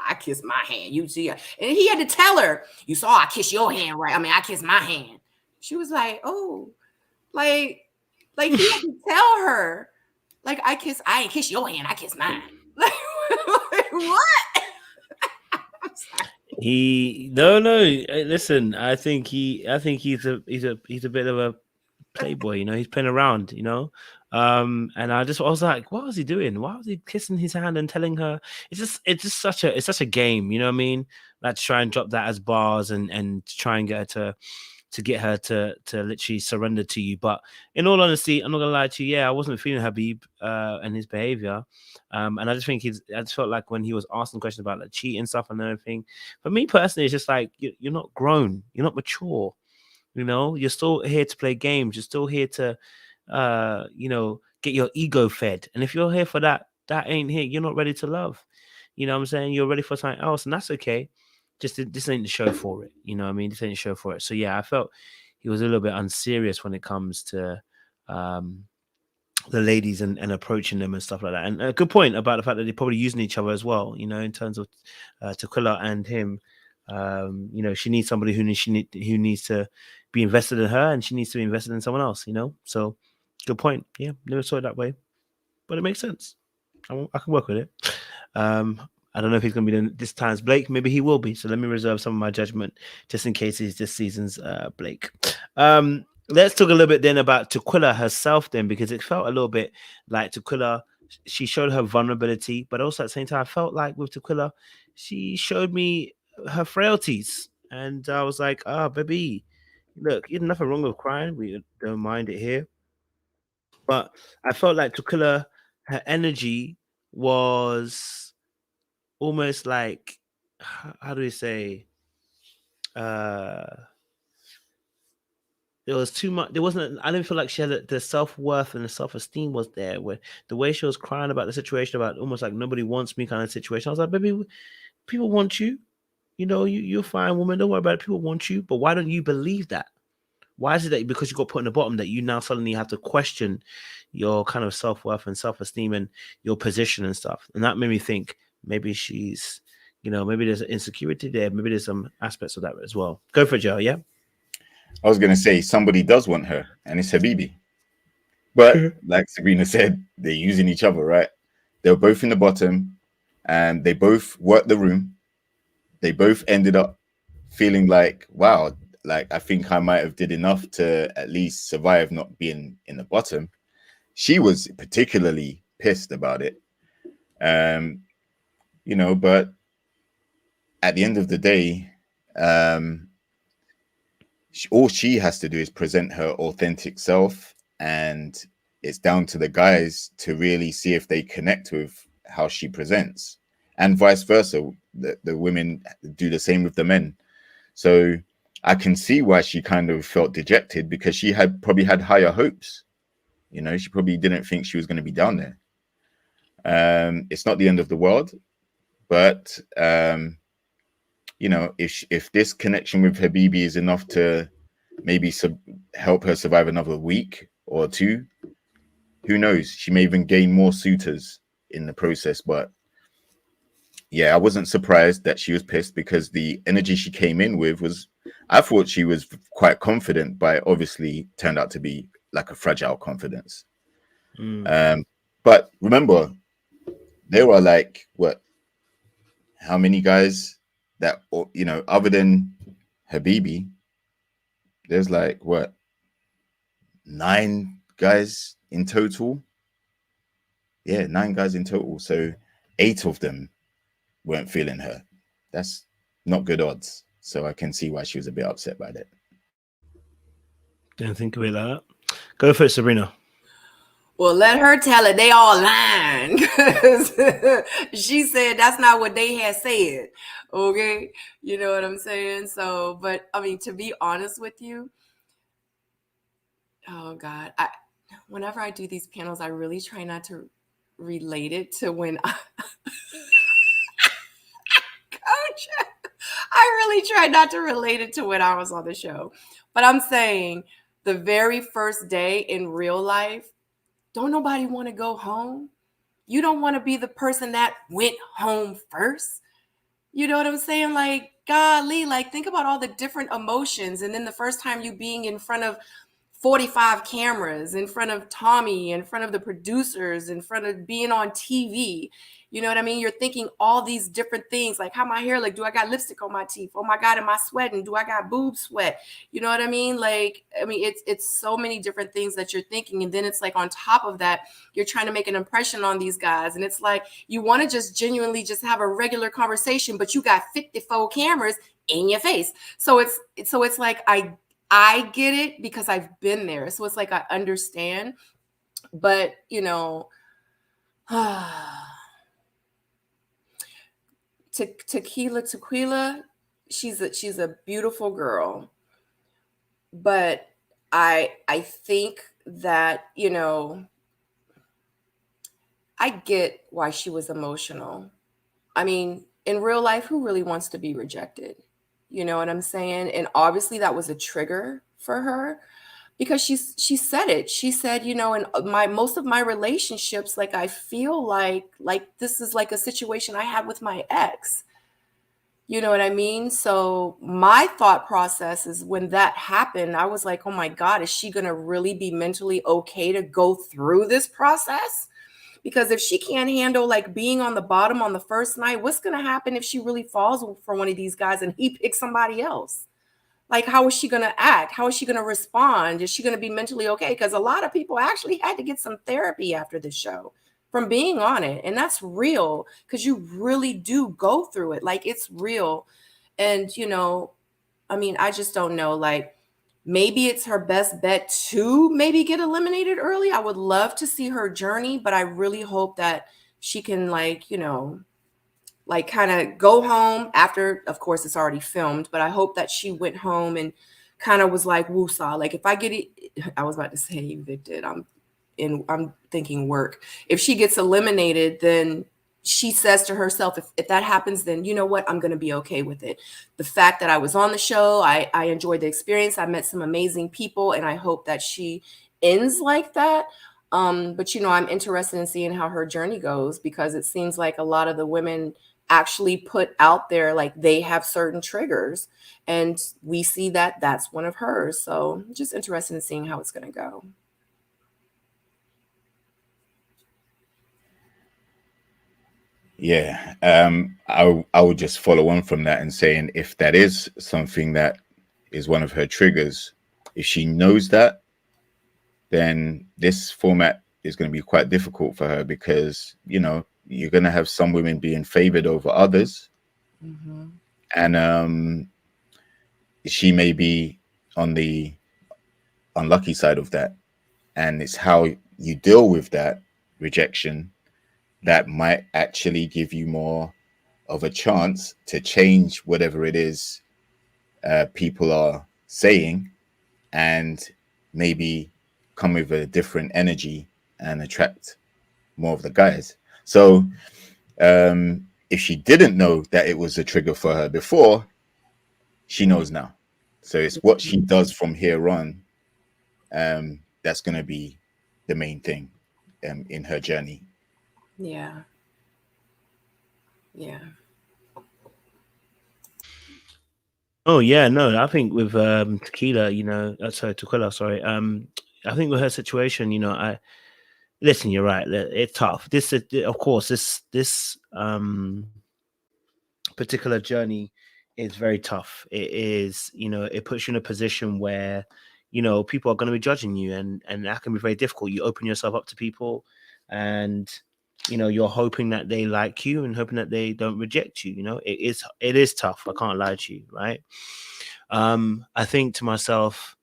I kissed my hand. You see, and he had to tell her, you saw I kiss your hand, right? I mean, I kissed my hand. She was like, oh, like he had to tell her, like, I ain't kiss your hand, I kiss mine. Like what? I'm sorry. No. Listen, I think he's a bit of a playboy. He's playing around. And I was like, what was he doing? Why was he kissing his hand and telling her? It's just such a game. You know what I mean? Like, to try and drop that as bars and try and get her to get her to literally surrender to you. But in all honesty, I'm not gonna lie to you. Yeah, I wasn't feeling Habib and his behavior. And I just think I just felt like when he was asking questions about like cheating stuff and everything, for me personally, it's just like you're not grown, you're not mature. You're still here to play games. You're still here to get your ego fed. And if you're here for that ain't here. You're not ready to love. You know what I'm saying? You're ready for something else, and that's okay. Just this ain't the show for it. You know what I mean? This ain't the show for it. So yeah, I felt he was a little bit unserious when it comes to the ladies and approaching them and stuff like that. And a good point about the fact that they're probably using each other as well, in terms of Tequila and him. She needs somebody who needs to be invested in her, and she needs to be invested in someone else, So good point. Yeah, never saw it that way, but it makes sense. I can work with it. I don't know if he's going to be this time's Blake. Maybe he will be. So let me reserve some of my judgment just in case he's this season's Blake. Let's talk a little bit then about Tequila herself then, because it felt a little bit like Tequila, she showed her vulnerability, but also at the same time, I felt like with Tequila, she showed me her frailties. And I was like, baby, look, there's nothing wrong with crying. We don't mind it here. But I felt like Tequila, her energy was almost like, how do we say, there was too much. There wasn't. I didn't feel like she had the self-worth and the self-esteem was there. Where the way she was crying about the situation, about almost like nobody wants me kind of situation. I was like, baby, people want you. You're a fine woman. Don't worry about it. People want you. But why don't you believe that? Why is it that because you got put in the bottom that you now suddenly have to question your kind of self-worth and self-esteem and your position and stuff? And that made me think maybe she's, maybe there's an insecurity there. Maybe there's some aspects of that as well. Go for it, Joe. Yeah. I was going to say somebody does want her, and it's Habibi. But like Sabrina said, they're using each other, right? They're both in the bottom, and they both worked the room. They both ended up feeling like, wow, like I think I might have did enough to at least survive not being in the bottom. She was particularly pissed about it. But at the end of the day, all she has to do is present her authentic self, and it's down to the guys to really see if they connect with how she presents, and vice versa. The women do the same with the men. So I can see why she kind of felt dejected, because she had probably had higher hopes. She probably didn't think she was going to be down there. It's not the end of the world, but if this connection with Habibi is enough to maybe help her survive another week or two, who knows? She may even gain more suitors in the process. But yeah, I wasn't surprised that she was pissed, because the energy she came in with was, I thought she was quite confident, but obviously turned out to be like a fragile confidence. But remember, there were like, how many guys that, other than Habibi, there's like 9 guys in total. Yeah, 9 guys in total. So 8 of them weren't feeling her. That's not good odds. So I can see why she was a bit upset by that. Didn't think of it like that. Go for it, Sabrina. Well, let her tell it. They all lying because she said that's not what they had said. Okay, you know what I'm saying? So, but I mean, to be honest with you, oh God, whenever I do these panels, I really try not to relate it to when I, Coach, I really try not to relate it to when I was on the show. But I'm saying the very first day in real life, don't nobody want to go home. You don't want to be the person that went home first. You know what I'm saying? Like, golly, like think about all the different emotions. And then the first time you being in front of 45 cameras, in front of Tommy, in front of the producers, in front of being on TV. You know what I mean? You're thinking all these different things, like how my hair look. Do I got lipstick on my teeth? Oh my God, am I sweating? Do I got boob sweat? You know what I mean? Like, I mean, it's so many different things that you're thinking. And then it's like on top of that, you're trying to make an impression on these guys. And it's like you want to just genuinely just have a regular conversation, but you got 54 cameras in your face. So it's like I get it because I've been there. So it's like I understand. But, you know, Tequila, she's a beautiful girl. But I think that, you know, I get why she was emotional. I mean, in real life, who really wants to be rejected? You know what I'm saying? And obviously that was a trigger for her because she said it. She said, you know, in my most of my relationships, like I feel like this is like a situation I had with my ex. You know what I mean? So my thought process is when that happened, I was like, oh my God, is she going to really be mentally okay to go through this process? Because if she can't handle like being on the bottom on the first night, what's going to happen if she really falls for one of these guys and he picks somebody else? Like, how is she going to act? How is she going to respond? Is she going to be mentally okay? Because a lot of people actually had to get some therapy after the show from being on it. And that's real because you really do go through it. Like, it's real. And, you know, I mean, I just don't know. Like, maybe it's her best bet to maybe get eliminated early. I would love to see her journey, but I really hope that she can, like, you know, like kind of go home after, of course, it's already filmed, but I hope that she went home and kind of was like, woosah. Like, if I get it, I was about to say evicted. I'm thinking work. If she gets eliminated, then she says to herself, if that happens, then you know what, I'm going to be okay with it. The fact that I was on the show, I enjoyed the experience. I met some amazing people, and I hope that she ends like that. But, you know, I'm interested in seeing how her journey goes because it seems like a lot of the women actually put out there like they have certain triggers, and we see that that's one of hers. So just interested in seeing how it's going to go. Yeah, I would just follow on from that and saying if that is something that is one of her triggers, if she knows that, then this format is going to be quite difficult for her because, you know, you're going to have some women being favored over others. Mm-hmm. And she may be on the unlucky side of that. And it's how you deal with that rejection that might actually give you more of a chance to change whatever it is people are saying and maybe come with a different energy and attract more of the guys. So if she didn't know that it was a trigger for her before, she knows now. So it's what she does from here on that's going to be the main thing in her journey. Yeah. Yeah. Oh yeah, no, I think with Tequila, you know, Tequila, sorry. I think with her situation, you know, listen, you're right. It's tough. This, of course, this particular journey is very tough. It is, you know, it puts you in a position where, you know, people are going to be judging you, and that can be very difficult. You open yourself up to people, and you know, you're hoping that they like you and hoping that they don't reject you. You know, it is tough. I can't lie to you, right? I think to myself,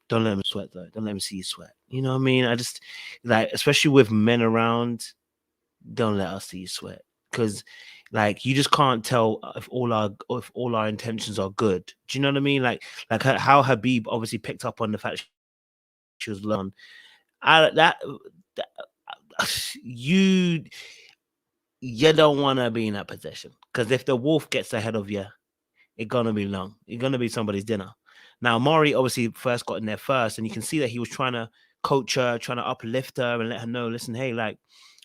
Don't let him sweat though. Don't let him see you sweat. You know what I mean? I just like, especially with men around, don't let us see you sweat, because like you just can't tell if all our intentions are good. Do you know what I mean? Like how Habib obviously picked up on the fact she was alone. That you don't want to be in that position, because if the wolf gets ahead of you, it's gonna be long. It's gonna be somebody's dinner. Now, Maury obviously first got in there first, and you can see that he was trying to coach her, trying to uplift her, and let her know, listen, hey, like,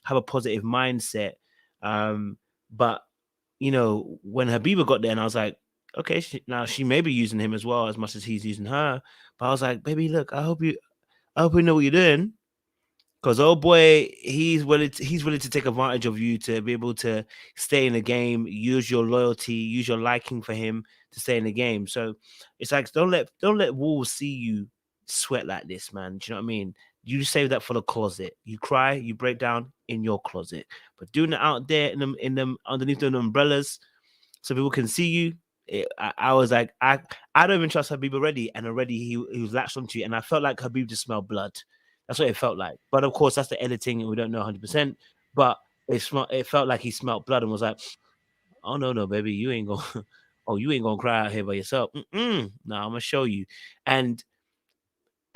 have a positive mindset. But you know, when Habiba got there, and I was like, okay, now she may be using him as well as much as he's using her. But I was like, baby, look, I hope you know what you're doing. Because old boy, he's willing to take advantage of you to be able to stay in the game, use your loyalty, use your liking for him to stay in the game. So it's like, don't let Wolves see you sweat like this, man. Do you know what I mean? You save that for the closet. You cry, you break down in your closet. But doing it out there in them underneath the umbrellas, so people can see you. I was like, I don't even trust Habib already, and already he was latched onto you, and I felt like Habib just smelled blood. That's what it felt like. But of course, that's the editing, and we don't know 100%. But it felt like he smelled blood and was like, oh no, baby, you ain't gonna, oh, you ain't gonna cry out here by yourself. No, I'm gonna show you. And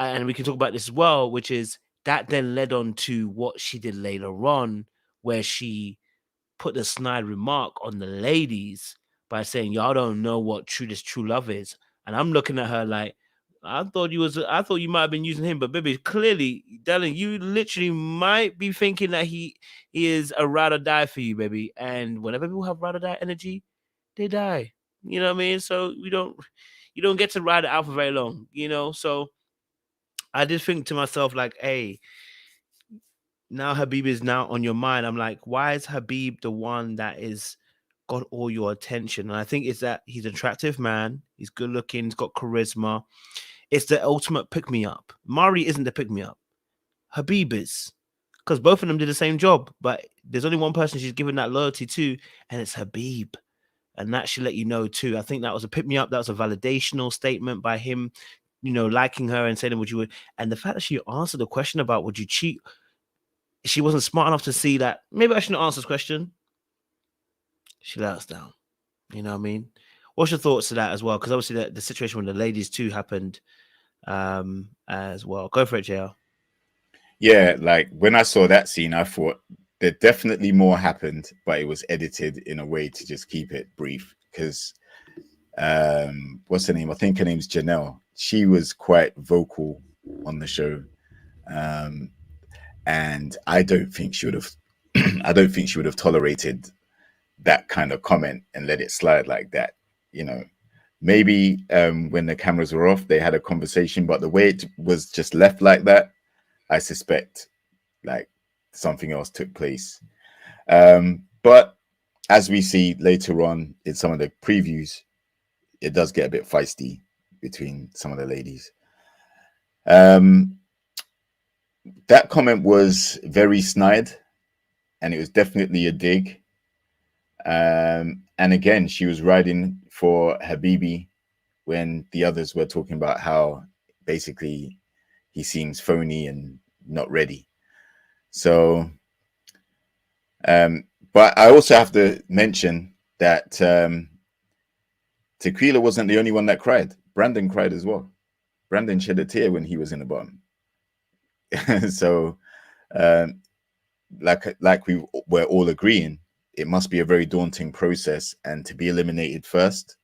we can talk about this as well, which is that then led on to what she did later on, where she put the snide remark on the ladies by saying, y'all don't know what true love is. And I'm looking at her like, I thought you might have been using him, but baby, clearly, darling, you literally might be thinking that he is a ride or die for you, baby. And whenever people have ride or die energy, they die. You know what I mean? So you don't get to ride it out for very long, you know? So I did think to myself, like, hey, now Habib is now on your mind. I'm like, why is Habib the one that is got all your attention? And I think it's that he's an attractive man, he's good looking, he's got charisma. It's the ultimate pick me up. Mari isn't the pick me up. Habib is, because both of them did the same job, but there's only one person she's given that loyalty to, and it's Habib. And that should let you know too. I think that was a pick me up. That was a validational statement by him, you know, liking her and saying, would you? And the fact that she answered the question about would you cheat, she wasn't smart enough to see that maybe I shouldn't answer this question. She let us down. You know what I mean? What's your thoughts to that as well? Because obviously the situation with the ladies too happened as well. Go for it, JR. Yeah, like when I saw that scene, I thought there definitely more happened, but it was edited in a way to just keep it brief. Because what's her name? I think her name's Janelle. She was quite vocal on the show. And I don't think she would have tolerated that kind of comment and let it slide like that. You know, maybe when the cameras were off, they had a conversation, but the way it was just left like that, I suspect like something else took place. But as we see later on in some of the previews, it does get a bit feisty between some of the ladies. That comment was very snide, and it was definitely a dig. And again, she was riding for Habibi when the others were talking about how basically he seems phony and not ready. So, but I also have to mention that Tequila wasn't the only one that cried. Brandon cried as well. Brandon shed a tear when he was in the bottom. So, like we were all agreeing, it must be a very daunting process, and to be eliminated first,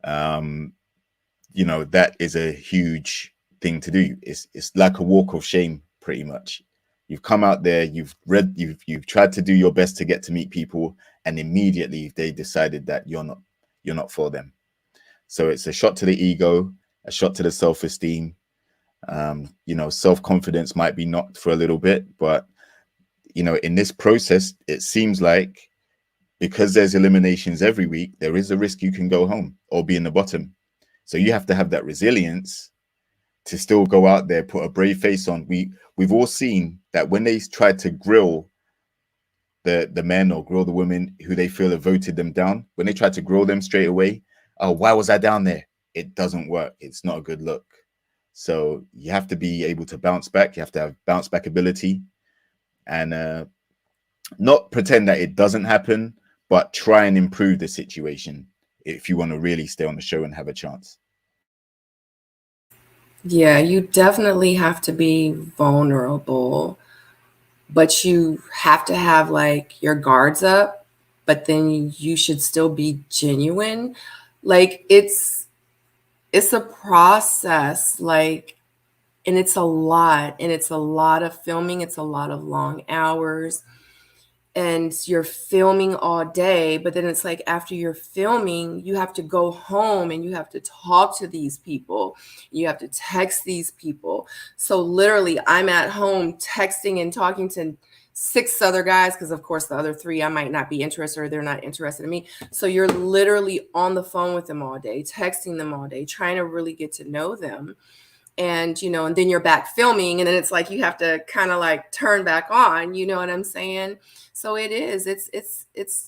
you know, that is a huge thing to do. It's like a walk of shame, pretty much. You've come out there, you've tried to do your best to get to meet people, and immediately they decided that you're not for them. So it's a shot to the ego, a shot to the self-esteem. You know, self-confidence might be knocked for a little bit, but you know, in this process, it seems like because there's eliminations every week, there is a risk you can go home or be in the bottom. So you have to have that resilience to still go out there, put a brave face on. We've all seen that when they try to grill the men or grill the women who they feel have voted them down, when they try to grill them straight away, oh, why was I down there? It doesn't work. It's not a good look. So you have to be able to bounce back. You have to have bounce back ability, and not pretend that it doesn't happen, but try and improve the situation if you want to really stay on the show and have a chance. Yeah, you definitely have to be vulnerable, but you have to have like your guards up, but then you should still be genuine. Like it's a process, like, and it's a lot, and it's a lot of filming, it's a lot of long hours, and you're filming all day, but then it's like after you're filming, you have to go home and you have to talk to these people, you have to text these people. So literally I'm at home texting and talking to 6 other guys, because of course the other 3 I might not be interested, or they're not interested in me. So you're literally on the phone with them all day, texting them all day, trying to really get to know them. And and then you're back filming, and then it's like you have to kind of like turn back on, you know what I'm saying? So it's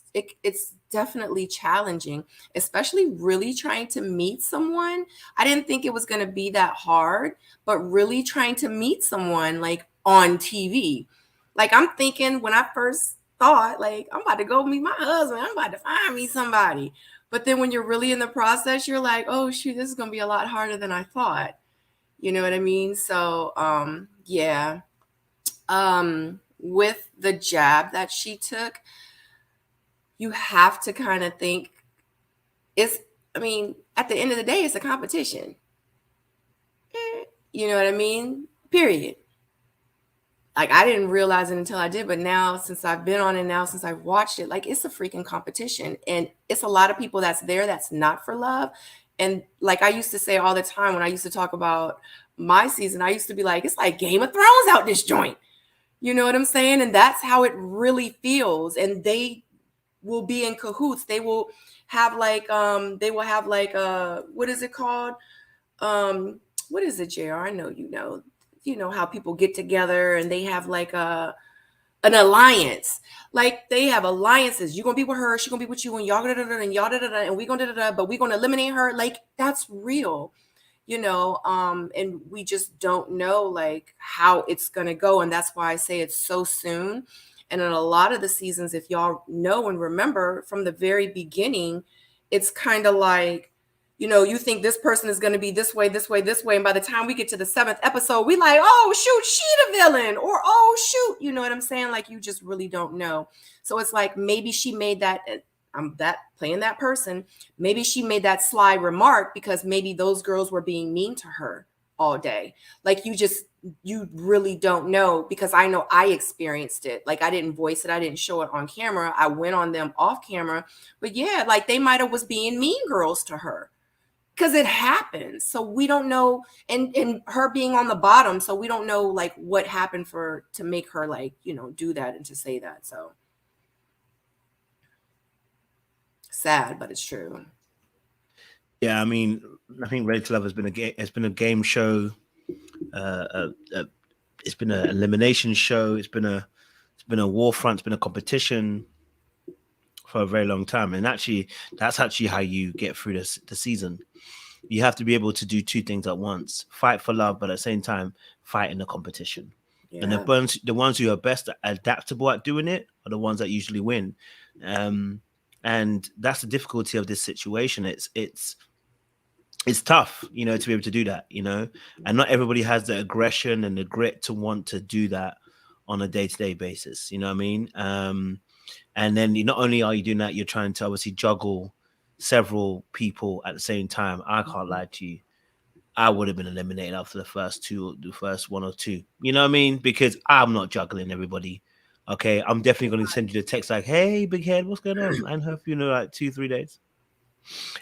definitely challenging, especially really trying to meet someone. I didn't think it was going to be that hard, but really trying to meet someone like on TV. Like I'm thinking, when I first thought like I'm about to go meet my husband, I'm about to find me somebody, but then when you're really in the process, you're like, oh shoot, this is going to be a lot harder than I thought. You know what I mean? So, yeah. With the jab that she took, you have to kind of think at the end of the day, it's a competition. You know what I mean? Period. Like, I didn't realize it until I did, but now since I've been on it, now since I've watched it, like, it's a freaking competition. And it's a lot of people that's there that's not for love. And like I used to say all the time when I used to talk about my season, I used to be like, it's like Game of Thrones out this joint. You know what I'm saying? And that's how it really feels. And they will be in cahoots. They will have like what is it called? What is it, JR? I know you know how people get together and they have like an alliance. Like they have alliances. You're gonna be with her, she's gonna be with you, and y'all and y'all and we gonna but we're gonna eliminate her. Like that's real, and we just don't know like how it's gonna go. And that's why I say it's so soon. And in a lot of the seasons, if y'all know and remember from the very beginning, it's kind of like, you think this person is going to be this way, this way, this way. And by the time we get to the 7th episode, we like, oh, shoot, she the villain. Or, oh, shoot. You know what I'm saying? Like, you just really don't know. So it's like, maybe she made that, I'm playing that person. Maybe she made that sly remark because maybe those girls were being mean to her all day. Like, you really don't know, because I know I experienced it. Like, I didn't voice it. I didn't show it on camera. I went on them off camera. But yeah, like they might have was being mean girls to her. Because it happens. So we don't know, and her being on the bottom, so we don't know like what happened to make her like, do that and to say that. So sad, but it's true. Yeah, I mean, I think Ready to Love has been a game show. It's been an elimination show. It's been a war front. It's been a competition for a very long time. And actually, that's actually how you get through the season. You have to be able to do 2 things at once: fight for love, but at the same time, fight in the competition. Yeah. And the ones who are best adaptable at doing it are the ones that usually win. And that's the difficulty of this situation. It's tough, to be able to do that, and not everybody has the aggression and the grit to want to do that on a day-to-day basis. You know what I mean? And then not only are you doing that, you're trying to obviously juggle several people at the same time. I can't lie to you. I would have been eliminated after the first 1 or 2. You know what I mean? Because I'm not juggling everybody. Okay, I'm definitely going to send you the text like, "Hey, big head, what's going on?" And her funeral like 2-3 days.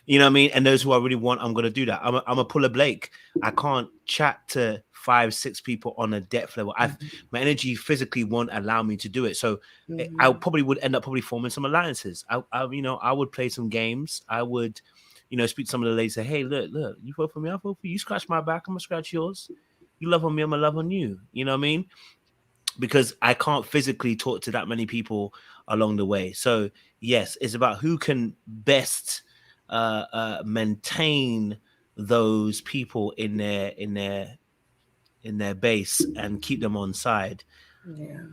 You know what I mean? And those who I really want, I'm going to do that. I'm a Puller Blake. I can't chat to 5-6 people on a depth level. My energy physically won't allow me to do it. So I probably would end up forming some alliances. I would play some games. I would, speak to some of the ladies, say, "Hey, look, you vote for me, I vote for you. You scratch my back, I'm going to scratch yours. You love on me, I'm going to love on you." You know what I mean? Because I can't physically talk to that many people along the way. So yes, it's about who can best maintain those people in their base and keep them on side. Yeah.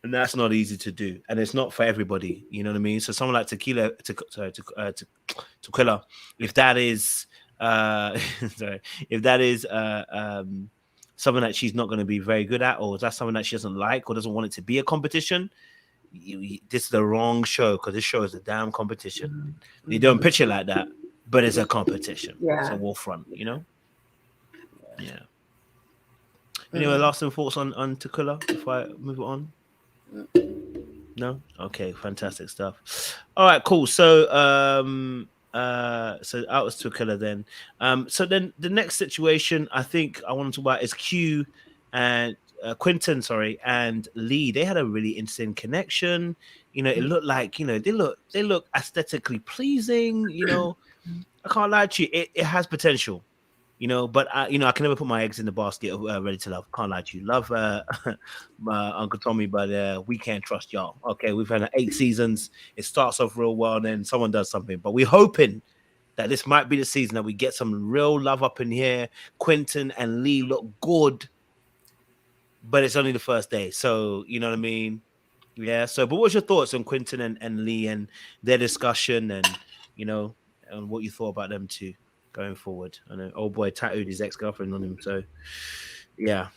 And that's not easy to do, and it's not for everybody. You know what I mean? So someone like Tequila, if that is sorry, if that is something that she's not going to be very good at, or is that something that she doesn't like or doesn't want it to be a competition, this is the wrong show, because this show is a damn competition. You don't pitch it like that, but it's a competition. Yeah. It's a war front, you know? Yeah. Anyway, lasting thoughts on Tequila before I move it on? No? Okay, fantastic stuff. All right, cool. So so out was Tequila then. So then the next situation I think I want to talk about is Q and Quentin, and Lee. They had a really interesting connection. You know, it looked like, you know, they look aesthetically pleasing. You know, I can't lie to you, it has potential. You know, but you know, I can never put my eggs in the basket of Ready to Love. Can't lie to you. Love my Uncle Tommy, but we can't trust y'all. Okay, we've had 8 seasons. It starts off real well, and then someone does something. But we're hoping that this might be the season that we get some real love up in here. Quentin and Lee look good, but it's only the first day. So, you know what I mean? Yeah. So, but what's your thoughts on Quentin and Lee and their discussion, and, you know, and what you thought about them two going forward? I know old boy tattooed his ex-girlfriend on him. So, yeah.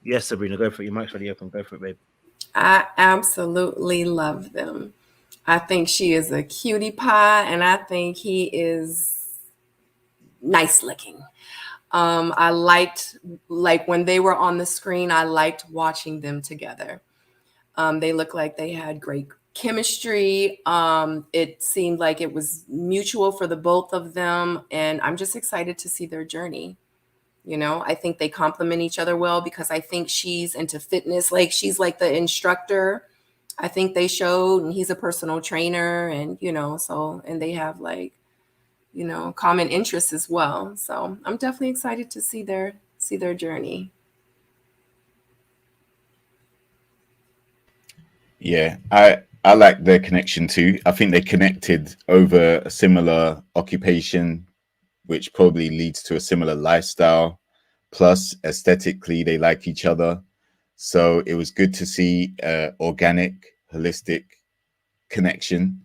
Yes, Sabrina, go for it. Your mic's already open. Go for it, babe. I absolutely love them. I think she is a cutie pie, and I think he is nice looking. I liked, like, when they were on the screen, I liked watching them together. They looked like they had great chemistry. It seemed like it was mutual for the both of them, and I'm just excited to see their journey. You know, I think they complement each other well, because I think she's into fitness. Like, she's like the instructor, I think they showed, and he's a personal trainer, and, you know, so, and they have, like, you know, common interests as well. So I'm definitely excited to see their journey. Yeah, I like their connection too. I think they connected over a similar occupation, which probably leads to a similar lifestyle. Plus, aesthetically, they like each other. So it was good to see organic, holistic connection.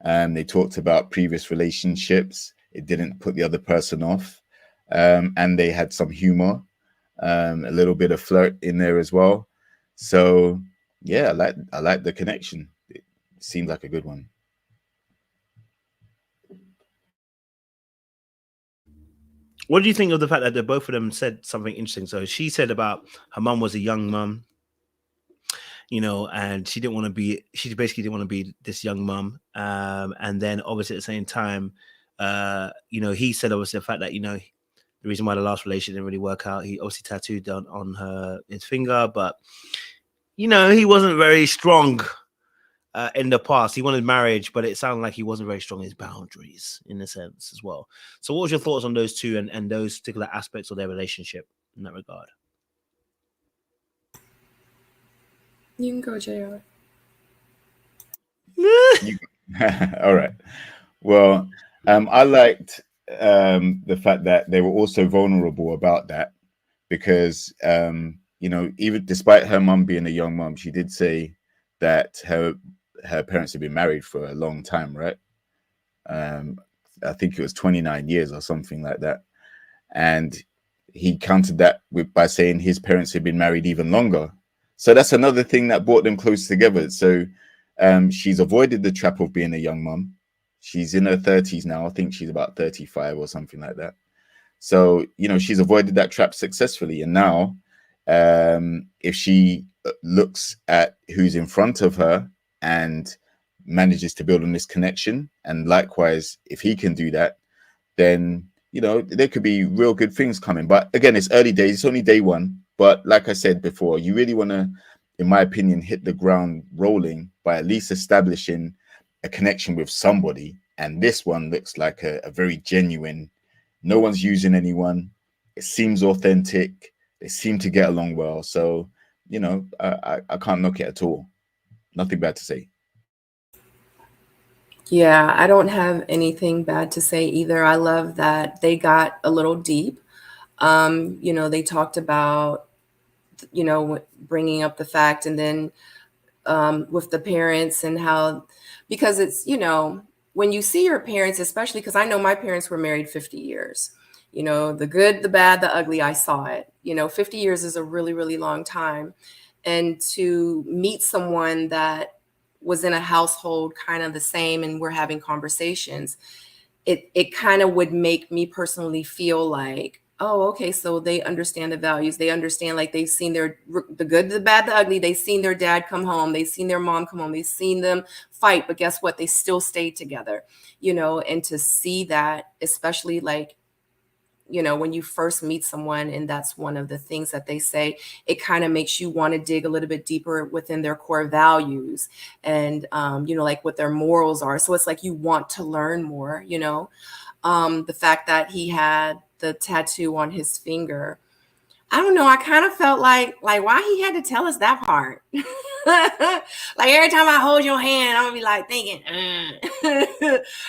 They talked about previous relationships. It didn't put the other person off. And they had some humor, a little bit of flirt in there as well. So yeah, I like the connection. It seemed like a good one. What do you think of the fact that both of them said something interesting? So she said about her mum was a young mum, you know, and she basically didn't want to be this young mum. And then obviously at the same time, you know, he said obviously the fact that, you know, the reason why the last relationship didn't really work out, he obviously tattooed on his finger, but, you know, he wasn't very strong in the past. He wanted marriage, but it sounded like he wasn't very strong in his boundaries in a sense as well. So what was your thoughts on those two and those particular aspects of their relationship in that regard? You can go, JR. All right. Well, I liked the fact that they were also vulnerable about that, because you know, even despite her mum being a young mum, she did say that her parents had been married for a long time, right? I think it was 29 years or something like that. And he countered that by saying his parents had been married even longer. So that's another thing that brought them close together. So she's avoided the trap of being a young mum. She's in her 30s now. I think she's about 35 or something like that. So, you know, she's avoided that trap successfully. And now, if she looks at who's in front of her and manages to build on this connection, and likewise, if he can do that, then, you know, there could be real good things coming. But again, it's early days. It's only day one. But like I said before, you really want to, in my opinion, hit the ground rolling by at least establishing a connection with somebody. And this one looks like a very genuine. No one's using anyone. It seems authentic. They seem to get along well. So, you know, I can't knock it at all. Nothing bad to say. Yeah, I don't have anything bad to say either. I love that they got a little deep. They talked about, bringing up the fact, and then with the parents and how, because it's, when you see your parents, especially because I know my parents were married 50 years, the good, the bad, the ugly, I saw it. 50 years is a really, really long time. And to meet someone that was in a household kind of the same and we're having conversations, it kind of would make me personally feel like, oh, okay, so they understand the values. They understand, like, they've seen the good, the bad, the ugly. They've seen their dad come home. They've seen their mom come home. They've seen them fight, but guess what? They still stayed together, and to see that, especially like, when you first meet someone and that's one of the things that they say, it kind of makes you want to dig a little bit deeper within their core values and, like what their morals are. So it's like you want to learn more, the fact that he had the tattoo on his finger. I don't know. I kind of felt like why he had to tell us that part. Like every time I hold your hand, I'm gonna be like thinking,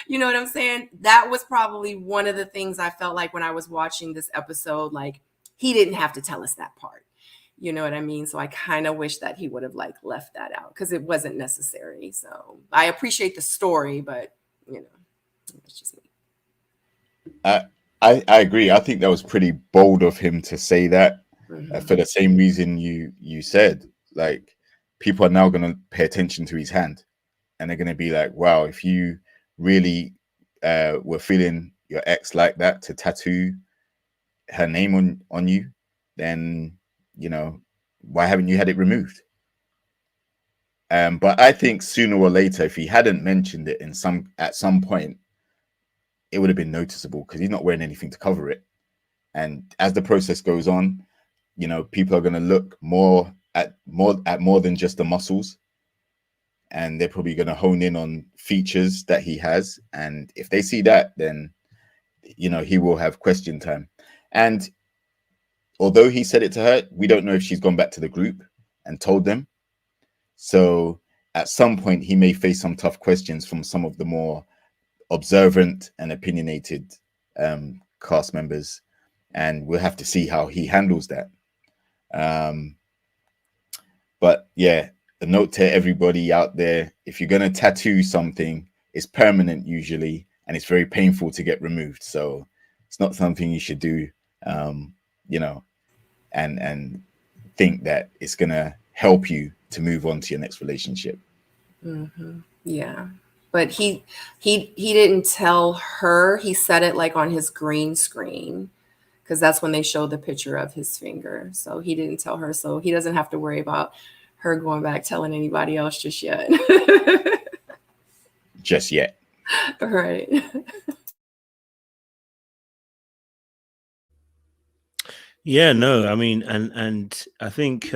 you know what I'm saying? That was probably one of the things I felt like when I was watching this episode. Like he didn't have to tell us that part. You know what I mean? So I kind of wish that he would have like left that out because it wasn't necessary. So I appreciate the story, but it's just me. I agree. I think that was pretty bold of him to say that, for the same reason you said. Like, people are now going to pay attention to his hand, and they're going to be like, "Wow, if you really were feeling your ex like that to tattoo her name on you, then why haven't you had it removed?" But I think sooner or later, if he hadn't mentioned it at some point, it would have been noticeable because he's not wearing anything to cover it. And as the process goes on, people are going to look more at more than just the muscles, and they're probably going to hone in on features that he has. And if they see that, then he will have question time. And although he said it to her, we don't know if she's gone back to the group and told them. So at some point, he may face some tough questions from some of the more observant and opinionated cast members, and we'll have to see how he handles that. But yeah, a note to everybody out there: if you're going to tattoo something, it's permanent usually, and it's very painful to get removed. So it's not something you should do, and think that it's going to help you to move on to your next relationship. Yeah. But he didn't tell her. He said it like on his green screen, because that's when they showed the picture of his finger. So he didn't tell her. So he doesn't have to worry about her going back telling anybody else just yet. Just yet. Right. Yeah, no, I mean, and I think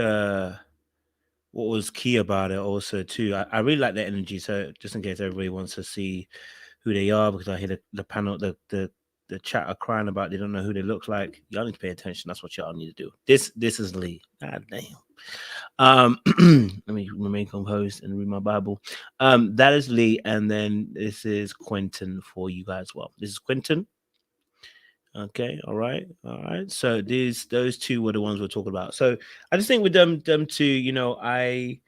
what was key about it also too, I really like the energy. So just in case everybody wants to see who they are, because I hear the panel, the chat are crying about they don't know who they look like. Y'all need to pay attention. That's what y'all need to do. This is Lee. God damn. Let me remain composed and read my Bible. That is Lee, and then this is Quentin for you guys. Well, this is Quentin. Okay, all right. So those two were the ones we're talking about. So I just think with them two, I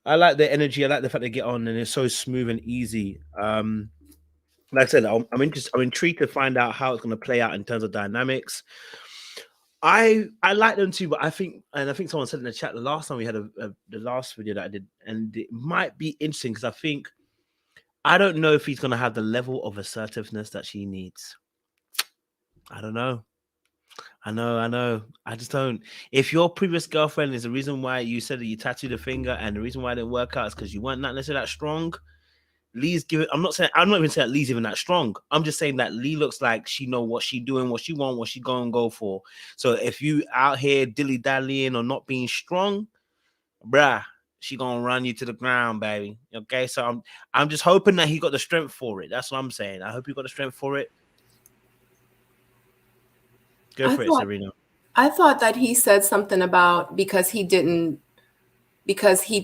like the energy. I like the fact they get on and it's so smooth and easy. Like I said, I'm intrigued to find out how it's going to play out in terms of dynamics. I like them too, but I think someone said in the chat the last time we had the last video that I did, and it might be interesting because I don't know if he's going to have the level of assertiveness that she needs. I don't know. I know. I just don't. If your previous girlfriend is the reason why you said that you tattooed a finger, and the reason why it didn't work out is because you weren't that necessarily that strong, Lee's giving. I'm not even saying that Lee's even that strong. I'm just saying that Lee looks like she know what she doing, what she want, what she gonna go for. So if you out here dilly dallying or not being strong, bruh, she gonna run you to the ground, baby. Okay, so I'm just hoping that he got the strength for it. That's what I'm saying. I hope he got the strength for it. Go for it, Serena. I thought that he said something about because he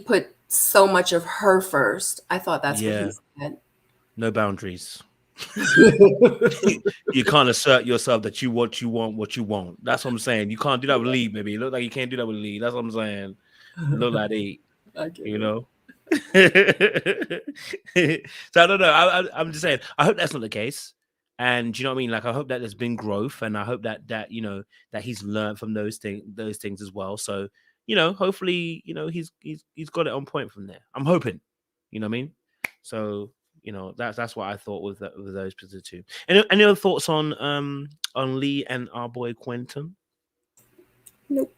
put so much of her first. I thought that's what he said. No boundaries. You can't assert yourself that you want what you want. That's what I'm saying. You can't do that with Lee, baby. It look like you can't do that with Lee. That's what I'm saying. It look like they, you know. So I don't know. I'm just saying. I hope that's not the case. And you know what I mean? Like I hope that there's been growth, and I hope that you know that he's learned from those things as well. So you know, hopefully, you know, he's got it on point from there. I'm hoping. You know what I mean? So you know, that's what I thought with those particular two. Any other thoughts on Lee and our boy Quentin? Nope.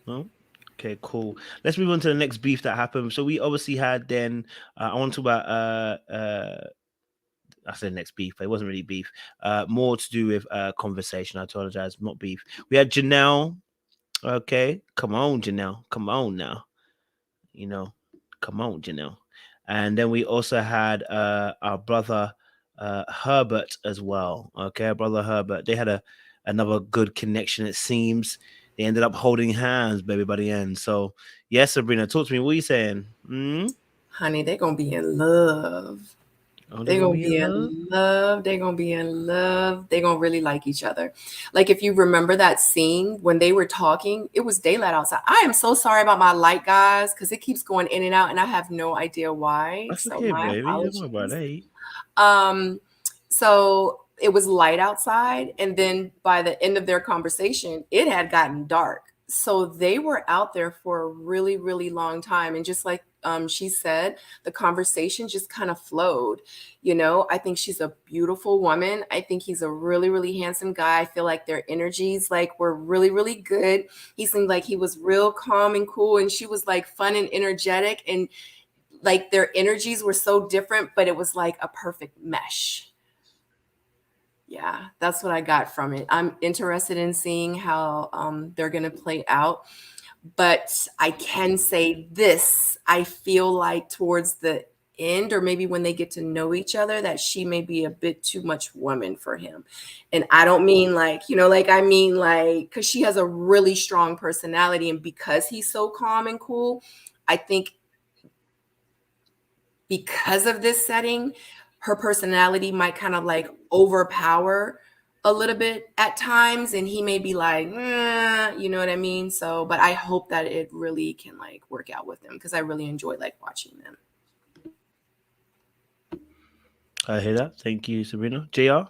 No. Okay, cool. Let's move on to the next beef that happened. So we obviously had then. I want to talk about I said next beef, but it wasn't really beef. More to do with conversation. I apologize, not beef. We had Janelle. Okay, come on, Janelle. Come on now. You know, come on, Janelle. And then we also had our brother Herbert as well. Okay, our brother Herbert. They had another good connection. It seems they ended up holding hands, baby, by the end. So yes, Sabrina, talk to me. What are you saying? Honey, they're gonna be in love. They're gonna be in love. They're gonna be in love. They're gonna really like each other. Like if you remember that scene when they were talking, it was daylight outside. I am so sorry about my light, guys, because it keeps going in and out, and I have no idea why. That's so okay, my baby. apologies. Don't worry about that. So it was light outside, and then by the end of their conversation, it had gotten dark. So they were out there for a really, really long time, and just like she said, the conversation just kind of flowed. You know, I think she's a beautiful woman. I think he's a really, really handsome guy. I feel like their energies like were really, really good. He seemed like he was real calm and cool, and she was like fun and energetic, and like their energies were so different, but it was like a perfect mesh. Yeah, that's what I got from it. I'm interested in seeing how they're going to play out. But I can say this, I feel like towards the end, or maybe when they get to know each other, that she may be a bit too much woman for him. And I don't mean like, you know, like I mean like, because she has a really strong personality, and because he's so calm and cool, I think because of this setting, her personality might kind of like overpower a little bit at times, and he may be like, you know what I mean? So, but I hope that it really can like work out with them, because I really enjoy like watching them. I hear that. Thank you, Sabrina. JR?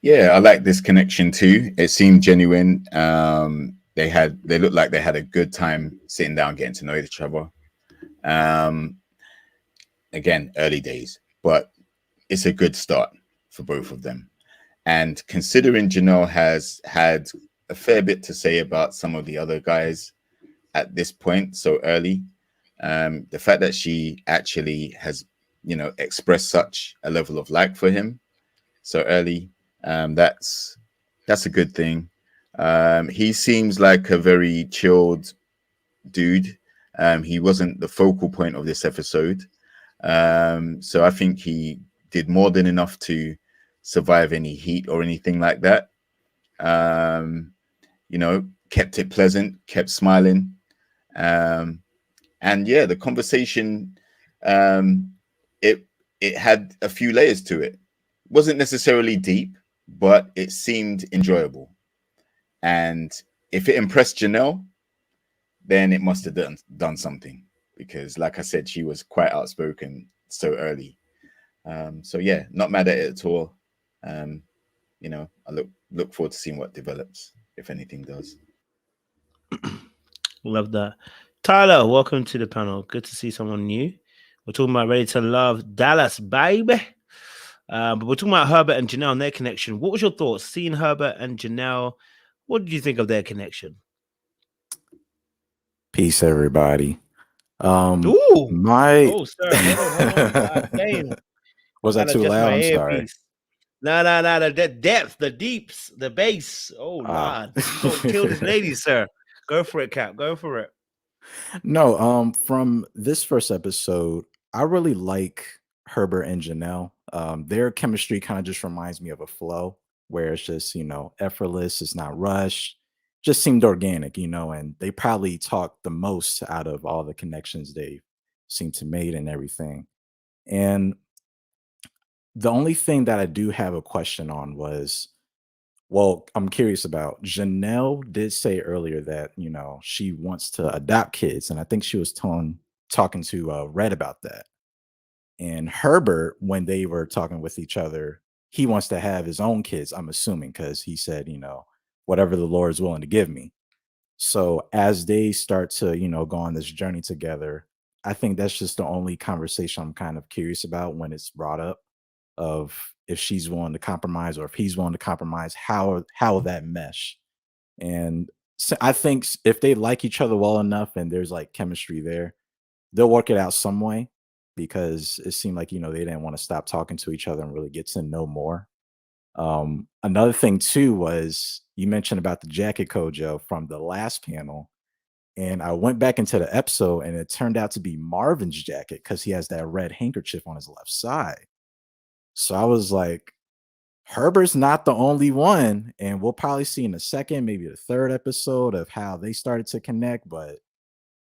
Yeah, I like this connection too. It seemed genuine. They looked like they had a good time sitting down, getting to know each other. Again, early days, but it's a good start for both of them. And considering Janelle has had a fair bit to say about some of the other guys at this point so early, the fact that she actually has, you know, expressed such a level of like for him so early, that's a good thing. He seems like a very chilled dude. He wasn't the focal point of this episode. So I think he did more than enough to survive any heat or anything like that. You know, kept it pleasant, kept smiling. And yeah, the conversation, it had a few layers to it. Wasn't necessarily deep, but it seemed enjoyable. And if it impressed Janelle, then it must have done something, because like I said, she was quite outspoken so early. So yeah, not mad at it at all. You know, I look forward to seeing what develops, if anything does. Love that. Tyler, welcome to the panel. Good to see someone new. We're talking about Ready to Love Dallas, baby. But we're talking about Herbert and Janelle and their connection. What was your thoughts seeing Herbert and Janelle? What did you think of their connection? Peace, everybody. Ooh, my oh, sir, hold on. Damn. Was that too loud? I'm sorry. No, the depth, the deeps, the bass. Oh, Lord. Don't kill this lady, sir. Go for it, Cap. Go for it. No, from this first episode, I really like Herbert and Janelle. Their chemistry kind of just reminds me of a flow where it's just, you know, effortless, it's not rushed, just seemed organic, you know, and they probably talked the most out of all the connections they seem to made and everything. And The only thing that I do have a question on was, well, I'm curious about, Janelle did say earlier that, you know, she wants to adopt kids. And I think she was talking to Red about that. And Herbert, when they were talking with each other, he wants to have his own kids, I'm assuming, because he said, you know, whatever the Lord is willing to give me. So as they start to, you know, go on this journey together, I think that's just the only conversation I'm kind of curious about when it's brought up, of if she's willing to compromise or if he's willing to compromise, how will that mesh? And so I think if they like each other well enough and there's like chemistry there, they'll work it out some way, because it seemed like, you know, they didn't want to stop talking to each other and really get to know more. Another thing too was, you mentioned about the jacket code, Joe, from the last panel. And I went back into the episode and it turned out to be Marvin's jacket because he has that red handkerchief on his left side. So I was like, Herbert's not the only one. And we'll probably see in the second, maybe the third episode, of how they started to connect. But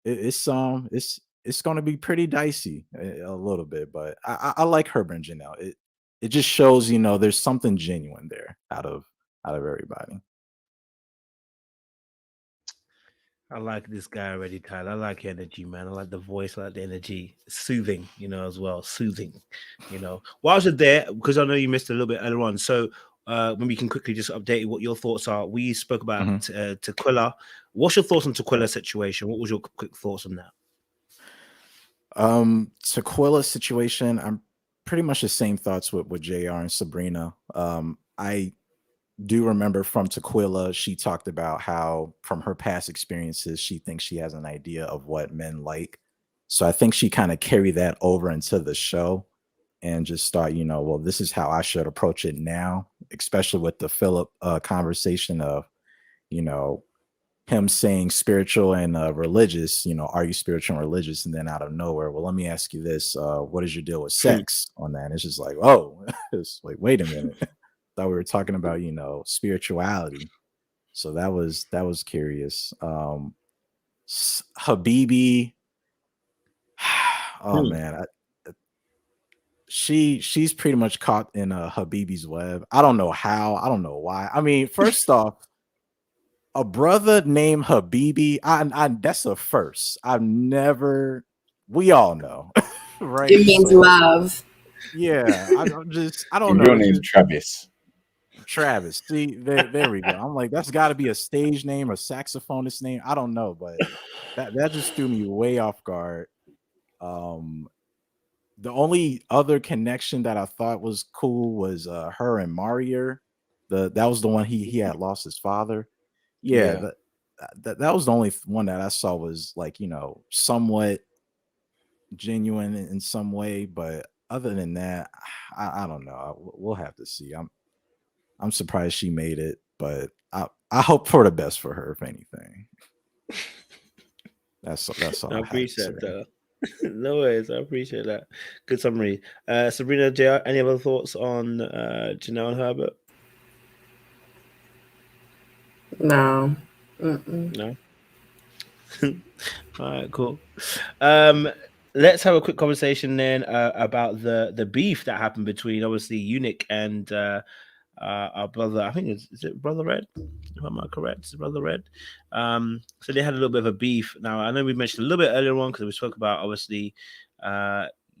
it's going to be pretty dicey a little bit. But I like Herbert and Janelle. It just shows, you know, there's something genuine there out of everybody. I like this guy already, Tyler. I like energy, man. I like the voice, I like the energy. Soothing, you know, as well. Soothing, you know. Whilst you're there, because I know you missed a little bit earlier on, so maybe you can quickly just update what your thoughts are. We spoke about Tequila. What's your thoughts on Tequila situation? What was your quick thoughts on that? Tequila situation, I'm pretty much the same thoughts with JR and Sabrina. I do remember from Tequila, she talked about how from her past experiences, she thinks she has an idea of what men like. So I think she kind of carried that over into the show and just thought, you know, well, this is how I should approach it now, especially with the Philip conversation of, you know, him saying spiritual and religious, you know, are you spiritual and religious? And then out of nowhere, well, let me ask you this, what is your deal with sex on that? And it's just like, oh, it's like, wait a minute. Thought we were talking about, you know, spirituality. So that was curious. Habibi, oh man, she's pretty much caught in Habibi's web. I don't know how, I don't know why. I mean, first off, a brother named Habibi, I that's a first. I've never, we all know, right? It means love. Yeah, I don't Your know. real name's Travis. Travis. See, there we go. I'm like, that's got to be a stage name or saxophonist name. I don't know, but that just threw me way off guard. The only other connection that I thought was cool was her and Mario. That was the one he had lost his father. Yeah. That was the only one that I saw was like, you know, somewhat genuine in some way, but other than that, I don't know. We'll have to see. I'm surprised she made it, but I hope for the best for her, if anything. That's all. I appreciate that. No worries, I appreciate that. Good summary. Sabrina, JR, any other thoughts on Janelle and Herbert? No. No. All right, cool. Let's have a quick conversation then about the beef that happened between obviously Eunuch and our brother. I think is it Brother Red? If I'm not correct, it's Brother Red. So they had a little bit of a beef. Now I know we mentioned a little bit earlier on because we spoke about obviously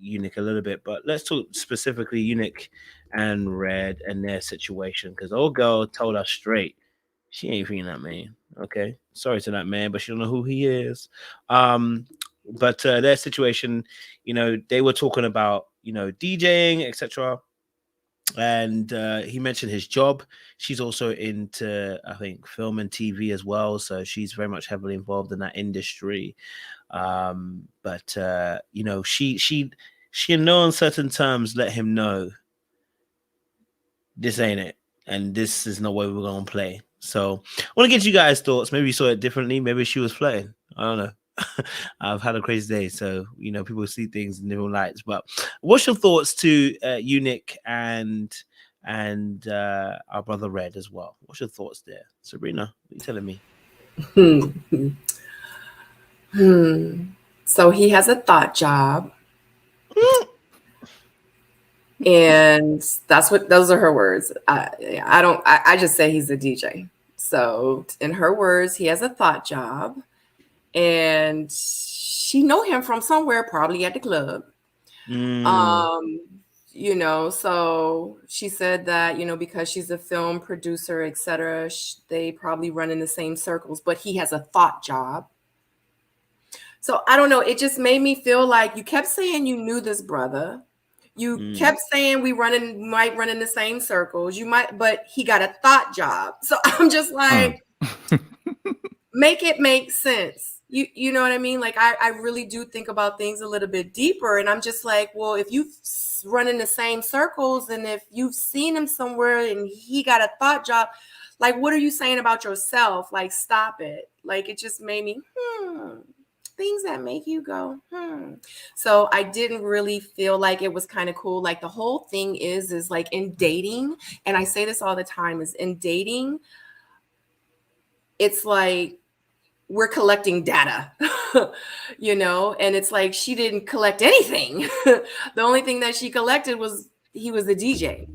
Eunuch a little bit, but let's talk specifically Eunuch and Red and their situation, because the old girl told us straight she ain't feeling that man. Okay, sorry to that man, but she don't know who he is. But their situation, you know, they were talking about, you know, DJing, etc. And he mentioned his job. She's also into, I think, film and TV as well, so she's very much heavily involved in that industry. But you know, she in no uncertain terms let him know this ain't it, and this is no way we're gonna play. So I want to get you guys' thoughts. Maybe you saw it differently. Maybe she was flirting. I don't know. I've had a crazy day, so you know, people see things in different lights. But what's your thoughts to Eunuch and our brother Red as well? What's your thoughts there, Sabrina? What are you telling me? So he has a thought job. And those are her words. I just say he's a DJ. So in her words, he has a thought job, and she know him from somewhere, probably at the club. So she said that, because she's a film producer, etc., they probably run in the same circles, but he has a thought job. So I don't know. It just made me feel like you kept saying you knew this brother. You kept saying might run in the same circles. But he got a thought job. So I'm just like, make it make sense. You know what I mean? Like, I really do think about things a little bit deeper. And I'm just like, well, if you run in the same circles and if you've seen him somewhere and he got a thought job, like, what are you saying about yourself? Like, stop it. Like, it just made me, things that make you go, So I didn't really feel like it was kind of cool. Like, the whole thing is like in dating, and I say this all the time, is in dating, it's like we're collecting data, and it's like she didn't collect anything. The only thing that she collected was he was a DJ,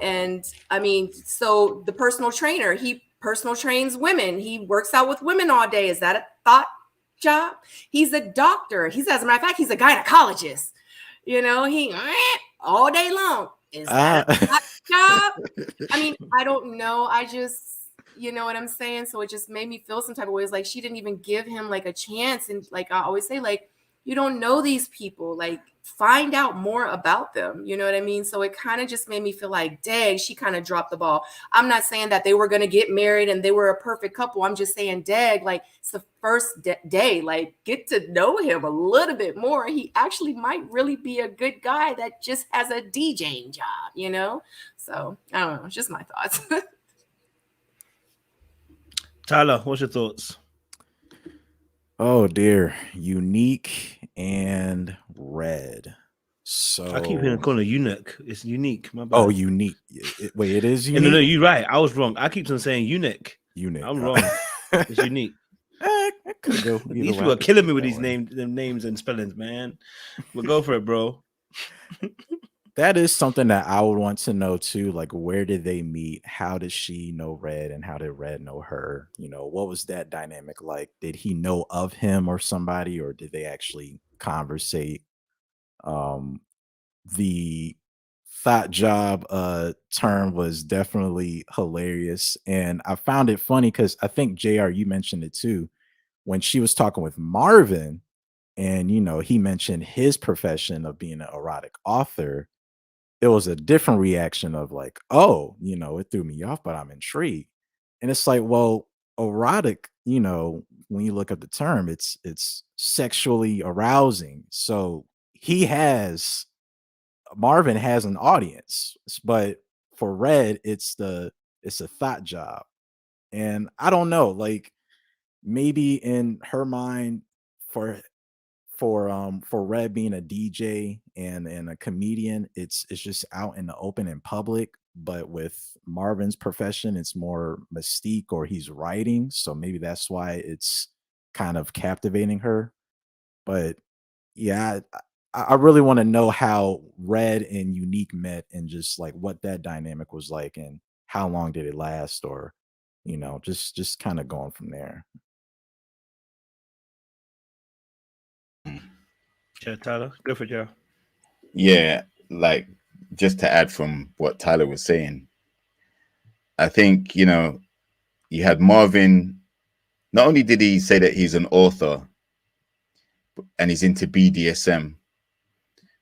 and I mean, so the personal trainer, he personal trains women. He works out with women all day. Is that a thought job? He's a doctor. As a matter of fact, he's a gynecologist. He all day long. Is that a thought job? I mean, I don't know. I just, you know what I'm saying? So it just made me feel some type of ways. Like, she didn't even give him like a chance. And like I always say, like, you don't know these people. Like, find out more about them. You know what I mean? So it kind of just made me feel like, dang, she kind of dropped the ball. I'm not saying that they were going to get married and they were a perfect couple. I'm just saying, dang, like, it's the first day. Like, get to know him a little bit more. He actually might really be a good guy that just has a DJing job, So I don't know. It's just my thoughts. Tyler, what's your thoughts? Oh dear, Unique and Red. So I keep hearing calling it eunuch. It's unique. My bad. Oh, Unique. Wait, it is Unique. No, you're right. I was wrong. I keep on saying eunuch. Unique. I'm wrong. It's unique. Could go These people are killing me with these names and spellings, man. We'll go for it, bro. That is something that I would want to know too. Like, where did they meet? How did she know Red, and how did Red know her? What was that dynamic like? Did he know of him or somebody, or did they actually conversate? The thought job term was definitely hilarious, and I found it funny because I think JR, you mentioned it too, when she was talking with Marvin, and he mentioned his profession of being an erotic author. It was a different reaction of like, oh, it threw me off, but I'm intrigued. And it's like, well, erotic, when you look up the term, it's sexually arousing. So Marvin has an audience, but for Red, it's a thought job. And I don't know, like, maybe in her mind, for Red being a DJ and a comedian, it's just out in the open in public. But with Marvin's profession, it's more mystique, or he's writing, so maybe that's why it's kind of captivating her. But yeah, I really want to know how Red and Unique met, and just like what that dynamic was like, and how long did it last, or just kind of going from there. Yeah, Tyler, go for it, Joe. Yeah, like, just to add from what Tyler was saying, I think, you had Marvin. Not only did he say that he's an author and he's into BDSM,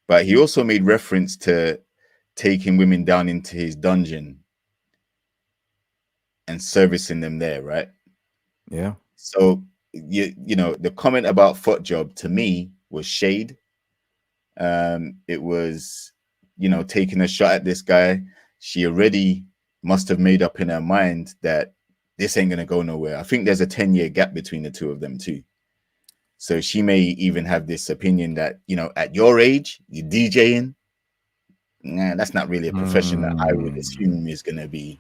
but he also made reference to taking women down into his dungeon and servicing them there, right? Yeah. So, the comment about foot job to me was shade. It was, taking a shot at this guy. She already must have made up in her mind that this ain't going to go nowhere. I think there's a 10-year gap between the two of them too. So she may even have this opinion that, at your age, you're DJing. Nah, that's not really a profession that I would assume is going to be,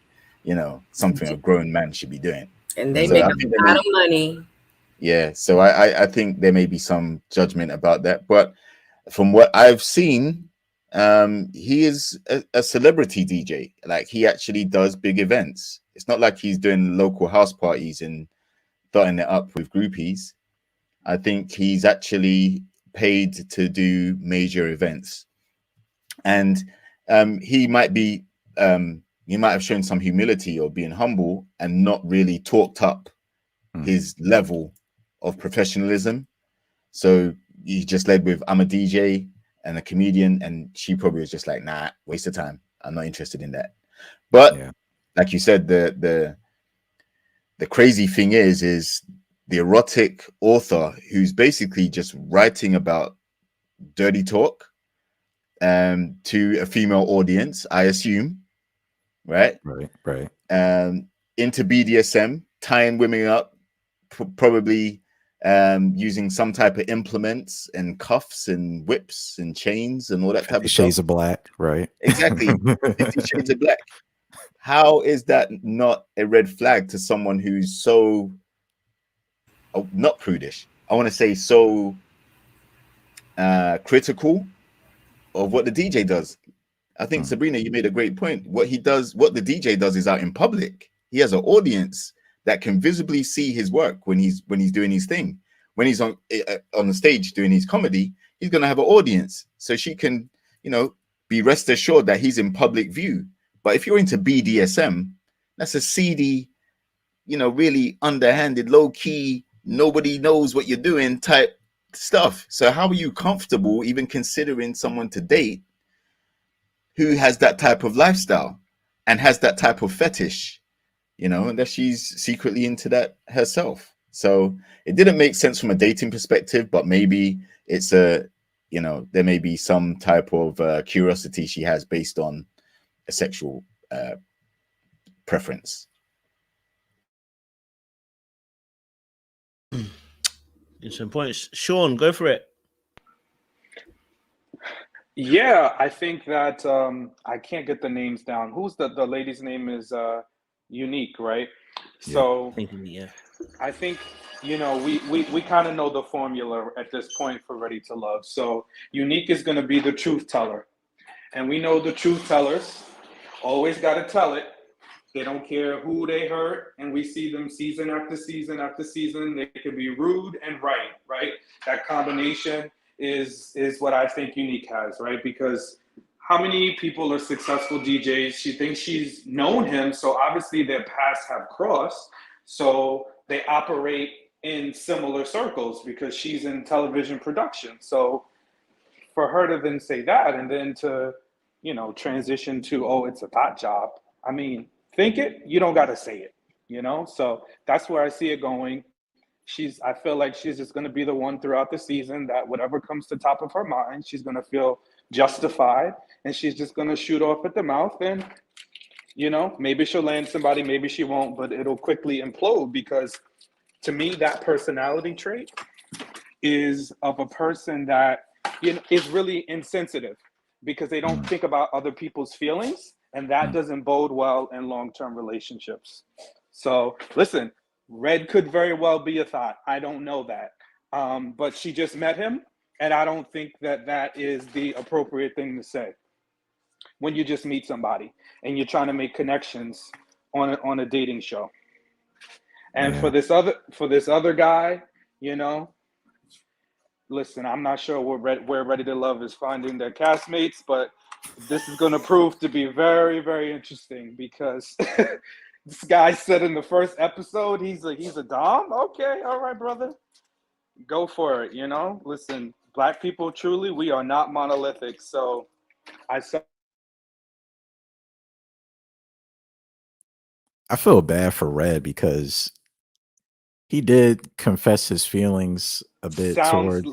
something a grown man should be doing. And they make a lot of money. Yeah. So I think there may be some judgment about that. But from what I've seen, he is a celebrity DJ. Like, he actually does big events. It's not like he's doing local house parties and dotting it up with groupies. I think he's actually paid to do major events. And he might have shown some humility or being humble and not really talked up his level of professionalism. So he just led with, I'm a DJ and a comedian, and she probably was just like, nah, waste of time. I'm not interested in that. But like you said, the crazy thing is the erotic author who's basically just writing about dirty talk to a female audience, I assume, right? Right. Into BDSM, tying women up, probably using some type of implements and cuffs and whips and chains and all that type of Shades stuff. of Black, right? Exactly. 50 Shades of Black. How is that not a red flag to someone who's so not prudish? I want to say so critical of what the DJ does. I think Sabrina, you made a great point. What the DJ does is out in public. He has an audience that can visibly see his work when he's doing his thing. When he's on the stage doing his comedy, he's gonna have an audience, so she can, be rest assured that he's in public view. But if you're into BDSM, that's a seedy, really underhanded, low key, nobody knows what you're doing type stuff. So how are you comfortable even considering someone to date who has that type of lifestyle and has that type of fetish, and that she's secretly into that herself? So it didn't make sense from a dating perspective, but maybe it's there may be some type of curiosity she has based on a sexual preference. Interesting points. Sean, go for it. Yeah, I think that I can't get the names down. Who's the lady's name is Unique, right? Yeah. So Yeah. I think, we kind of know the formula at this point for Ready to Love. So Unique is going to be the truth teller. And we know the truth tellers always got to tell it. They don't care who they hurt. And we see them season after season after season. They can be rude and right? That combination is what I think Unique has, right? Because how many people are successful DJs? She thinks she's known him, so obviously their paths have crossed. So they operate in similar circles because she's in television production. So for her to then say that and then to, transition to, oh, it's a thought job. I mean, think it, you don't got to say it, So that's where I see it going. I feel like she's just going to be the one throughout the season that whatever comes to top of her mind, she's going to feel justified, and she's just going to shoot off at the mouth. And, maybe she'll land somebody, maybe she won't, but it'll quickly implode, because to me, that personality trait is of a person that is really insensitive, because they don't think about other people's feelings, and that doesn't bode well in long-term relationships. So listen, Red could very well be a thought. I don't know that. But she just met him, and I don't think that is the appropriate thing to say when you just meet somebody and you're trying to make connections on a dating show. And for this other guy, listen, I'm not sure where Ready to Love is finding their castmates, but this is going to prove to be very, very interesting, because this guy said in the first episode, he's a dom. Okay, all right, brother, go for it. Listen, Black people, truly, we are not monolithic. So I feel bad for Red, because he did confess his feelings a bit towards.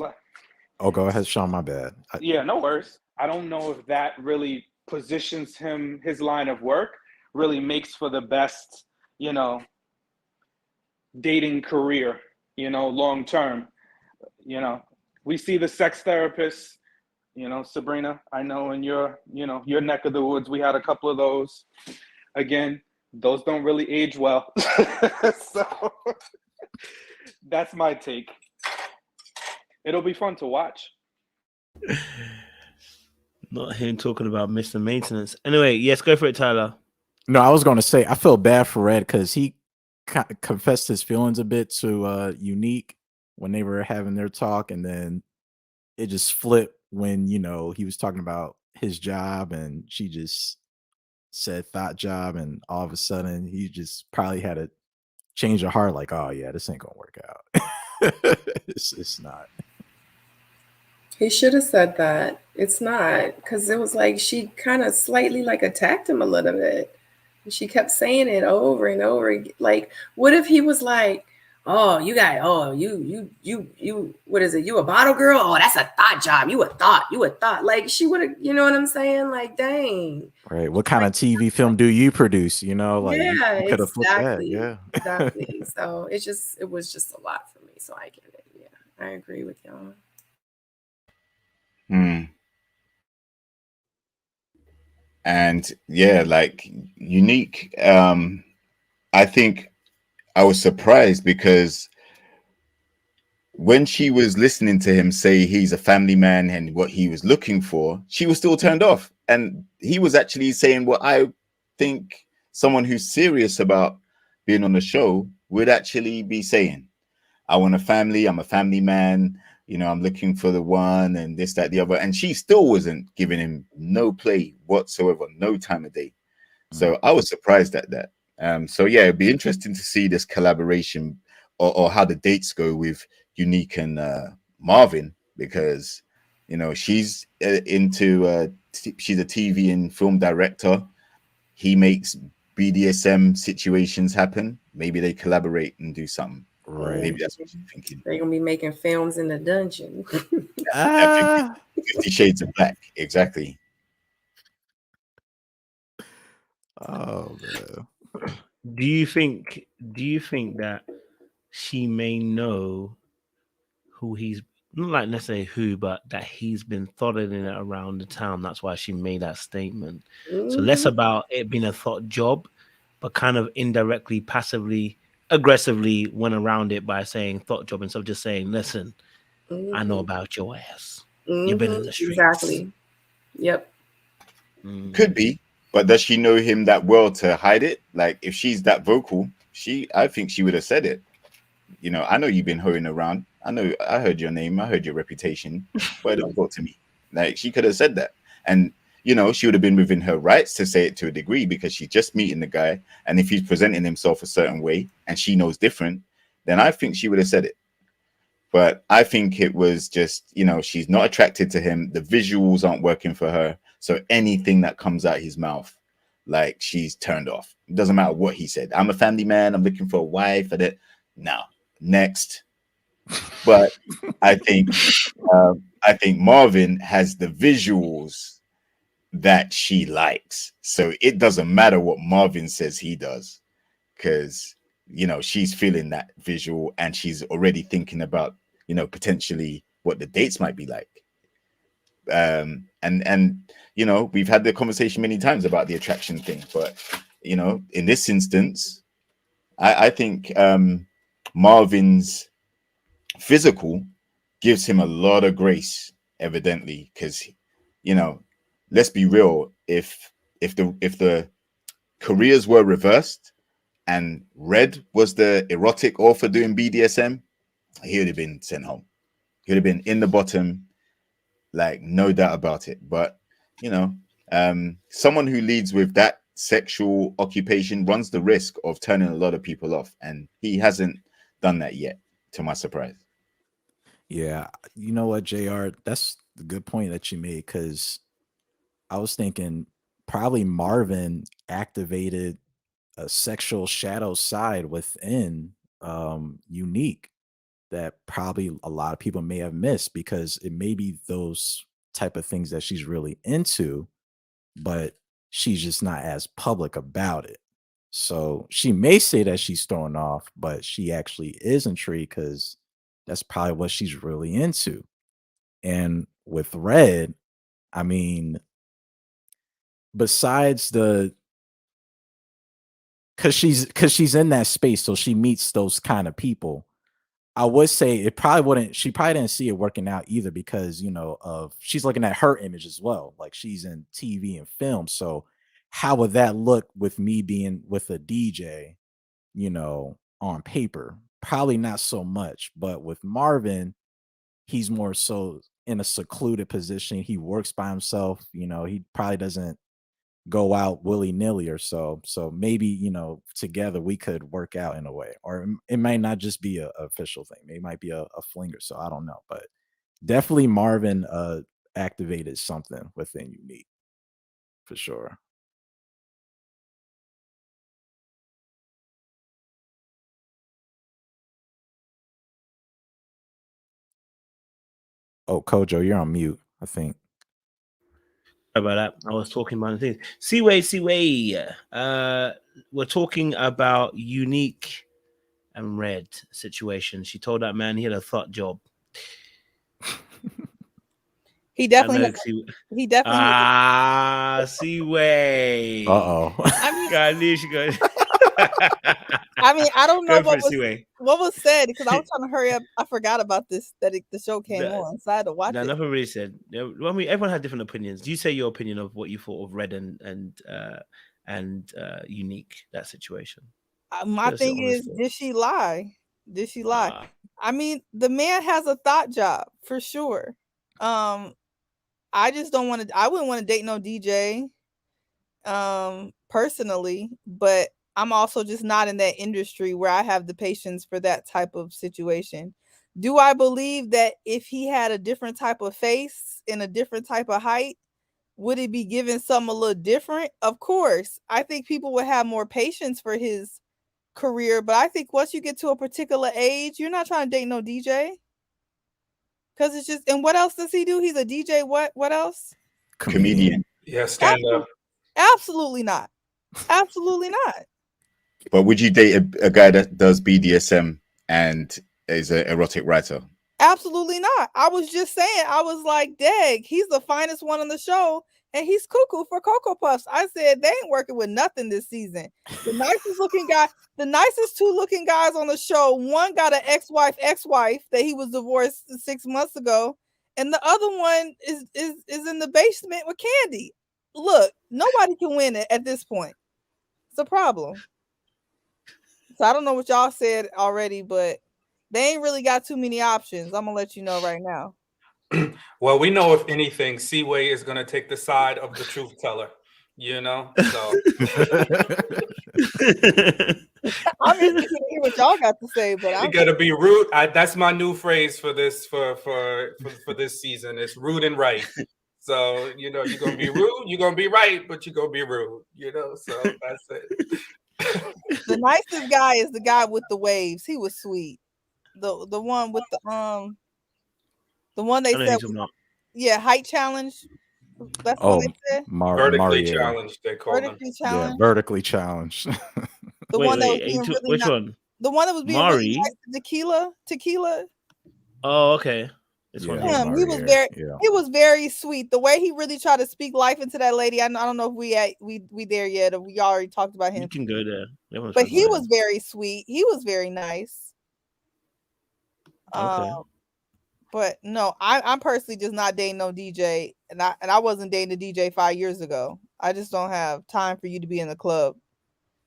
Oh, go ahead, Sean. My bad. Yeah, no worries. I don't know if that really positions him, his line of work really makes for the best, dating career, long term. We see the sex therapists, Sabrina, I know in your neck of the woods, we had a couple of those. Again, those don't really age well. So that's my take. It'll be fun to watch. Not him talking about Mr. Maintenance. Anyway, yes, go for it, Tyler. No, I was going to say I feel bad for Red because he confessed his feelings a bit to Unique when they were having their talk, and then it just flipped when he was talking about his job, and she just said thought job, and all of a sudden he just probably had a change of heart, like, oh yeah, this ain't gonna work out. It's not. He should have said that. It's not, because it was like she kind of slightly like attacked him a little bit. She kept saying it over and over. Like, what if he was like, "Oh, you what is it? You a bottle girl? Oh, that's a thought job. You a thought." Like, she would have, you know what I'm saying? Like, dang. Right. What kind of TV film do you produce? Like, yeah, you could have flipped that. exactly. Yeah. Exactly. So it was just a lot for me. So I get it. Yeah, I agree with y'all. And yeah, like Unique, I think I was surprised because when she was listening to him say he's a family man and what he was looking for, she was still turned off. And he was actually saying what I think someone who's serious about being on the show would actually be saying. I want a family. I'm a family man. I'm looking for the one and this, that, the other. And she still wasn't giving him no play whatsoever, no time of day. So I was surprised at that. So yeah, it'd be interesting to see this collaboration or how the dates go with Unique and Marvin, because she's into she's a TV and film director. He makes BDSM situations happen. Maybe they collaborate and do something. Right. Maybe that's what I'm thinking. They're gonna be making films in the dungeon. 50 Shades of Black, exactly. Oh man. Do you think that she may know who he's, not like necessarily who, but that he's been throttling it around the town? That's why she made that statement. So less about it being a thought job, but kind of indirectly, passively, aggressively went around it by saying thought job instead of just saying, listen, I know about your ass. You've been in the streets. Exactly. Yep. Could be, but does she know him that well to hide it? Like, if she's that vocal, I think she would have said it. I know you've been hoeing around. I heard your name. I heard your reputation. But don't talk to me. Like, she could have said that. And, she would have been within her rights to say it to a degree because she's just meeting the guy. And if he's presenting himself a certain way and she knows different, then I think she would have said it. But I think it was just, she's not attracted to him. The visuals aren't working for her. So anything that comes out his mouth, like, she's turned off. It doesn't matter what he said. I'm a family man. I'm looking for a wife. No, next. But I think Marvin has the visuals that she likes. So it doesn't matter what Marvin says he does, because she's feeling that visual and she's already thinking about potentially what the dates might be like. And we've had the conversation many times about the attraction thing, but in this instance, I think Marvin's physical gives him a lot of grace, evidently, because let's be real, if the careers were reversed and Red was the erotic author doing BDSM, he would have been sent home. He would have been in the bottom, like, no doubt about it. But someone who leads with that sexual occupation runs the risk of turning a lot of people off, and he hasn't done that yet, to my surprise. Yeah, you know what, JR, that's the good point that you made, because I was thinking probably Marvin activated a sexual shadow side within Unique that probably a lot of people may have missed, because it may be those type of things that she's really into, but she's just not as public about it. So she may say that she's thrown off, but she actually is intrigued because that's probably what she's really into. And with Red, I mean, besides because she's in that space, so she meets those kind of people. I would say it probably wouldn't. She probably didn't see it working out either because she's looking at her image as well. Like she's in TV and film. So how would that look with me being with a DJ? On paper, probably not so much. But with Marvin, he's more so in a secluded position. He works by himself. He probably doesn't go out willy-nilly or so maybe together we could work out in a way, or it might not just be a official thing. It might be a flinger, so I don't know, but definitely Marvin activated something within Unique for sure. Oh, Kojo, you're on mute, I think. About that, I was talking about things. Seaway. We're talking about Unique and Red situation. She told that man he had a thought job. He definitely. Seaway. Uh-oh. I mean, she goes. I mean, I don't know what was said because I was trying to hurry up. I forgot about this the show came on, so I had to watch it. Nothing really said. Everyone had different opinions. Do you say your opinion of what you thought of Red and Unique, that situation? My thing is, did she lie? I mean, the man has a thought job for sure. I just don't want to. I wouldn't want to date no DJ, personally, but I'm also just not in that industry where I have the patience for that type of situation. Do I believe that if he had a different type of face and a different type of height, would it be given something a little different? Of course. I think people would have more patience for his career, but I think once you get to a particular age, you're not trying to date no DJ. Because it's just, and what else does he do? He's a DJ. What else? Comedian. Yeah, stand up. Absolutely not. Absolutely not. But would you date a guy that does BDSM and is an erotic writer? Absolutely not. I was just saying, I was like, dang, he's the finest one on the show, and he's cuckoo for Cocoa Puffs. I said, they ain't working with nothing this season. The nicest two looking guys on the show, one got an ex-wife that he was divorced 6 months ago, and the other one is in the basement with Candy. Look, nobody can win it at this point. It's a problem. So I don't know what y'all said already, but they ain't really got too many options. I'm gonna let you know right now. Well, we know if anything, Seaway is gonna take the side of the truth teller. So I'm interested to hear what y'all got to say, but you gotta be rude. That's my new phrase for this for this season. It's rude and right. So you're gonna be rude, you're gonna be right, but you're gonna be rude. So that's it. The nicest guy is the guy with the waves. He was sweet. The one with the one they said height challenge. That's what they said. Vertically challenged, they call them. Yeah, vertically challenged. The one that was being really which one? The one that was being really nice, Tequila. Oh, okay. He was very sweet. The way he really tried to speak life into that lady. I don't know if we there yet, or we already talked about him. You can go there. But he was very sweet. He was very nice. Okay. But no, I'm personally just not dating no DJ, and I wasn't dating a DJ 5 years ago. I just don't have time for you to be in the club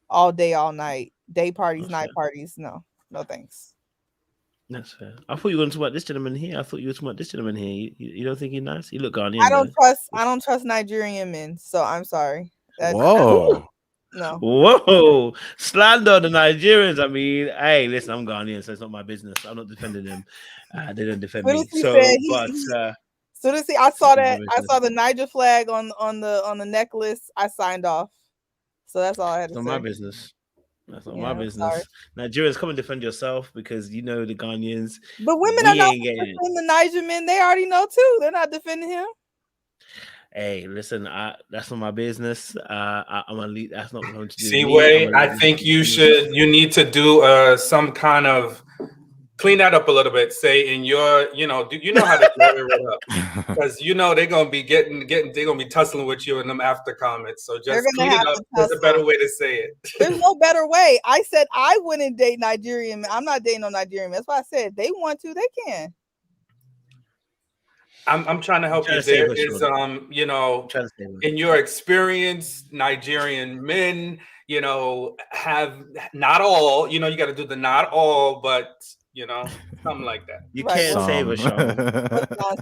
all day, all night, day parties, night parties. No thanks. That's fair. I thought you were going to talk about this gentleman here. You don't think he's nice? You look Ghanaian. I don't trust Nigerian men, so I'm sorry. Whoa. No. Whoa. Slander on the Nigerians. I mean, hey, listen, I'm Ghanaian, so it's not my business. I'm not defending them. They don't defend me. Soon as I saw the Niger flag on the necklace, I signed off. So that's all I had to say. It's not my business. That's not my business. Nigerians, come and defend yourself because the Ghanaians. But women are not defending the Niger men. They already know too. They're not defending him. Hey, listen, that's not my business. I'm gonna leave. That's not going to do. Seaway, I think you need to do some kind of clean that up a little bit. Say in your, you know how to clear it up, because they're gonna be they're gonna be tussling with you in them after comments. So just clean it up. There's a better way to say it. There's no better way. I said I wouldn't date Nigerian men. I'm not dating no Nigerian men. That's why I said they want to, they can. I'm trying to help you. There is in your experience, Nigerian men, have not all, you got to do the not all, but something like that. You can't save us, Sean.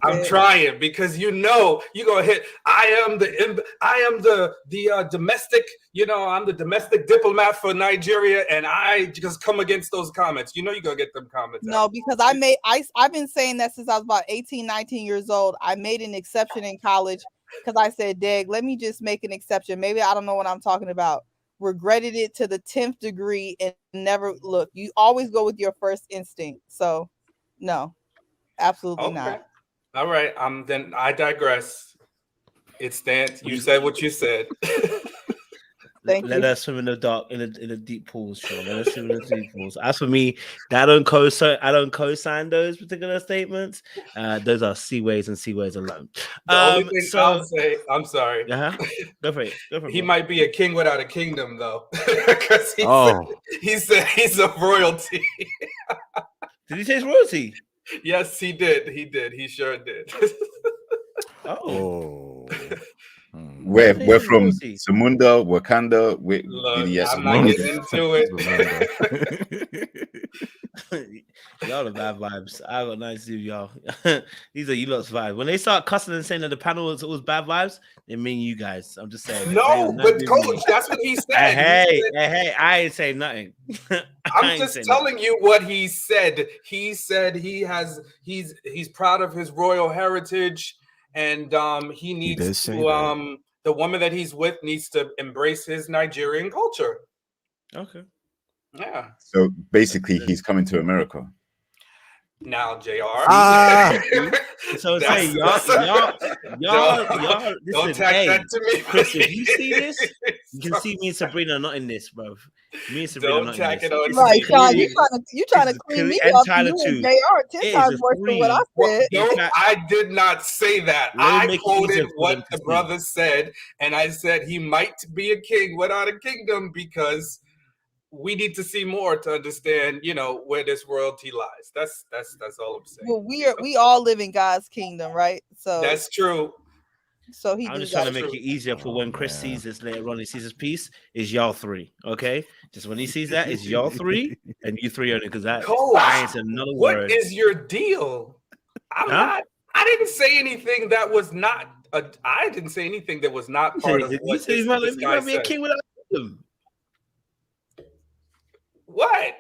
I'm trying, because you're gonna hit. I am the domestic. I'm the domestic diplomat for Nigeria, and I just come against those comments. You're gonna get them comments. No, because I've been saying that since I was about 18, 19 years old. I made an exception in college because I said, "Dag, let me just make an exception. Maybe I don't know what I'm talking about." Regretted it to the 10th degree and never look. You always go with your first instinct. So no, absolutely not. All right. Then I digress. It stands. You said what you said. Let us swim in the dark, in the deep pools, Sean. Let us swim in the deep pools. As for me, I don't co-sign those particular statements. Those are seaways and seaways alone. The only thing I'll say, I'm sorry. Go for it. He might be a king without a kingdom, though, because he said he's a royalty. Did he say it's royalty? Yes, he did. He sure did. We're from Zamunda, Wakanda. I'm not getting into it. Y'all are bad vibes. I got nice to do y'all. These are you lot's vibes. When they start cussing and saying that the panel was bad vibes, they mean you guys. I'm just saying. No, but coach, that's what he said. Hey, I ain't saying nothing. I'm just telling you what he said. He said he's proud of his royal heritage. And he needs to, the woman that he's with needs to embrace his Nigerian culture. Okay. Yeah. So basically, he's coming to America. Now, JR. So say y'all. Don't tack that to me. Chris, if you see this, you can see me and Sabrina not in this, bro. Me and Sabrina don't not tack in it this. on. Right, Sean, you trying to clean me up. Tyler You and JR 10 times worse than what I said. No, I did not say that. I quoted what the brother said, and I said he might be a king without a kingdom because we need to see more to understand, where this royalty lies. That's all I'm saying. Well, we all live in God's kingdom, right? So that's true. So I'm just trying to make it easier for when Chris sees this later on. He sees his piece. Is y'all three, okay? Just when he sees that, it's y'all three and you three only. Because I ain't said another word. What is your deal? I didn't say anything that was not. I didn't say anything that was not part of what this guy said. Be a king without him. What?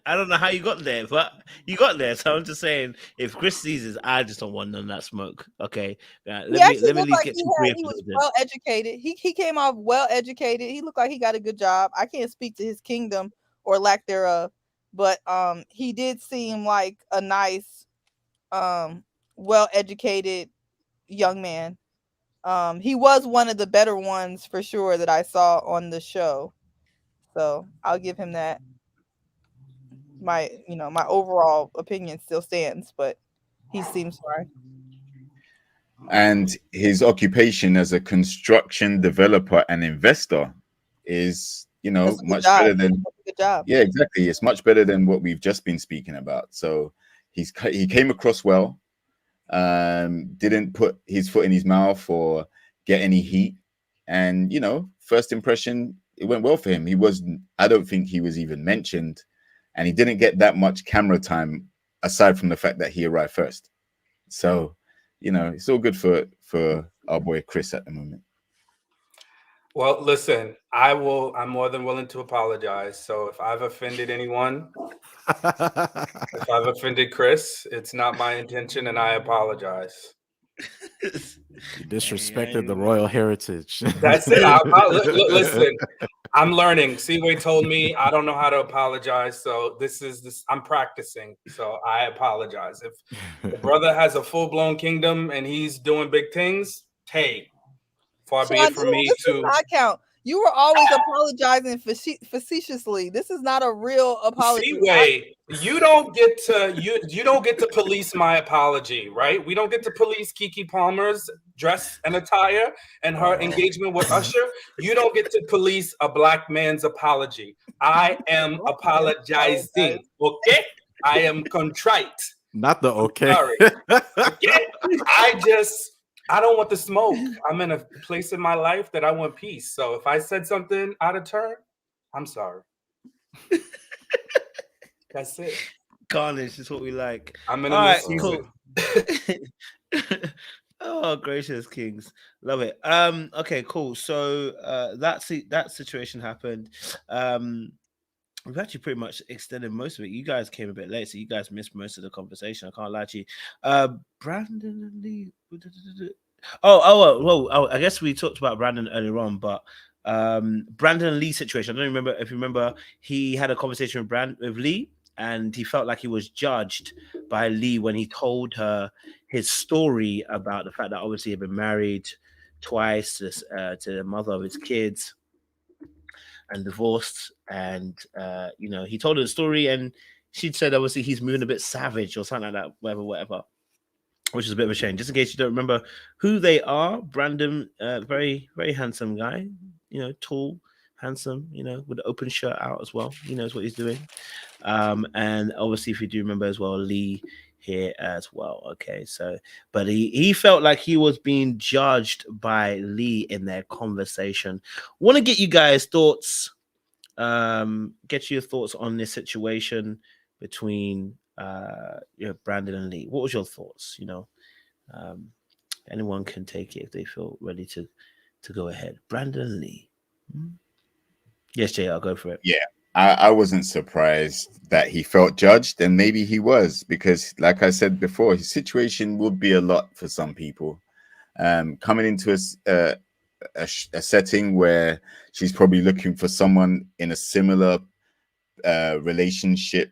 I don't know how you got there, but you got there. So I'm just saying, if Chris sees this, I just don't want none of that smoke. Okay, let me at least get some he was well educated. He came off well educated. He looked like he got a good job. I can't speak to his kingdom or lack thereof, but he did seem like a nice, well educated young man. He was one of the better ones for sure that I saw on the show. So I'll give him that. My overall opinion still stands, but he seems right. And his occupation as a construction developer and investor is, much better than. Good job. Yeah, exactly. It's much better than what we've just been speaking about. So he came across well. Didn't put his foot in his mouth or get any heat, and first impression, it went well for him. I don't think he was even mentioned, and he didn't get that much camera time aside from the fact that he arrived first. So, it's all good for our boy Chris at the moment. Well, listen, I'm more than willing to apologize. So if I've offended anyone, if I've offended Chris, it's not my intention, and I apologize. You disrespected the royal heritage. That's it. Listen, I'm learning. Seaway told me I don't know how to apologize, so I'm practicing. So I apologize. If the brother has a full-blown kingdom and he's doing big things, hey, far be it from me to not count. You were always apologizing facetiously. This is not a real apology. See, wait, you don't get to police my apology, right? We don't get to police Keke Palmer's dress and attire and her engagement with Usher. You don't get to police a black man's apology. I am apologizing, okay? I am contrite. Not the okay. Sorry. Okay? I don't want the smoke. I'm in a place in my life that I want peace. So if I said something out of turn, I'm sorry. That's it. Carnage is what we like. I'm in All a right, season. cool. Oh, gracious kings. Love it. Okay, cool. So that situation happened. We've actually pretty much extended most of it. You guys came a bit late, so you guys missed most of the conversation. I can't lie to you. Brandon and Lee. Oh, I guess we talked about Brandon earlier on, but Brandon and Lee situation. I don't remember if you remember, he had a conversation with Lee, and he felt like he was judged by Lee when he told her his story about the fact that obviously he had been married twice to the mother of his kids and divorced, and he told her the story, and she said obviously he's moving a bit savage or something like that, whatever, which is a bit of a shame. Just in case you don't remember who they are, Brandon, very, very handsome guy, tall, handsome, with the open shirt out as well. He knows what he's doing. And obviously, if you do remember as well, Lee here as well. Okay, so, but he felt like he was being judged by Lee in their conversation. Want to get you guys' thoughts, get your thoughts on this situation between Brandon and Lee. What was your thoughts? Anyone can take it if they feel ready to go ahead. Brandon and Lee. Yes, Jay, I'll go for it. Yeah, I wasn't surprised that he felt judged, and maybe he was, because like I said before, his situation would be a lot for some people. Coming into a setting where she's probably looking for someone in a similar relationship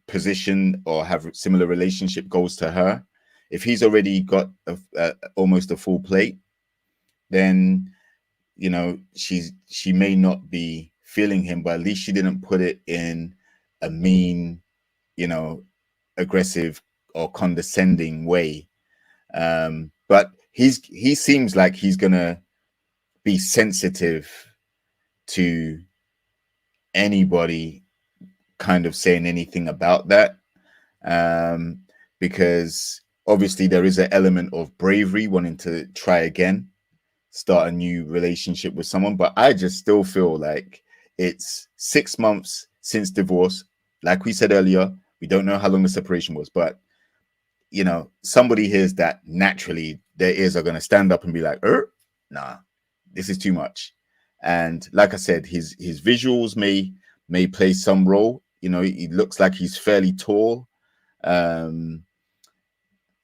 position or have similar relationship goals to her. If he's already got almost a full plate, then she may not be feeling him, but at least she didn't put it in a mean, aggressive or condescending way. But he seems like he's gonna be sensitive to anybody kind of saying anything about that, because obviously there is an element of bravery, wanting to try again, start a new relationship with someone. But I just still feel like it's 6 months since divorce. Like we said earlier, we don't know how long the separation was, but somebody hears that, naturally their ears are going to stand up and be like, nah, this is too much. And like I said, his visuals may play some role. He looks like he's fairly tall,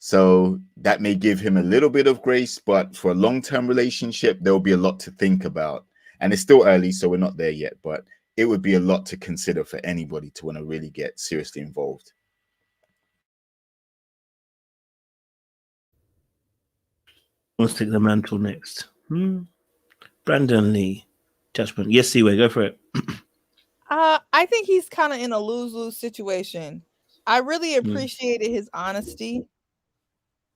so that may give him a little bit of grace, but for a long-term relationship, there'll be a lot to think about. And it's still early, so we're not there yet, but it would be a lot to consider for anybody to want to really get seriously involved. Let's take the mantle next. Brandon Lee, judgment. Yes, Seaway, go for it. I think he's kind of in a lose-lose situation. I really appreciated his honesty.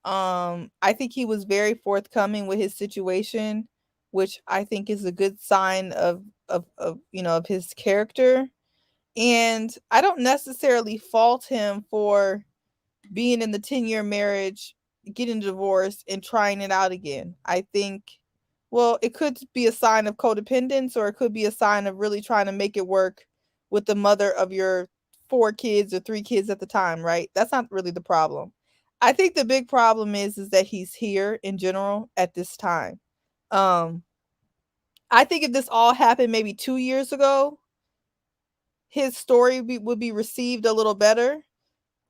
I think he was very forthcoming with his situation, which I think is a good sign of his character. And I don't necessarily fault him for being in the 10-year marriage, getting divorced, and trying it out again. I think, well, it could be a sign of codependence, or it could be a sign of really trying to make it work with the mother of your 4 kids or 3 kids at the time, right? That's not really the problem. I think the big problem is that he's here in general at this time. I think if this all happened maybe 2 years ago, his story would be received a little better.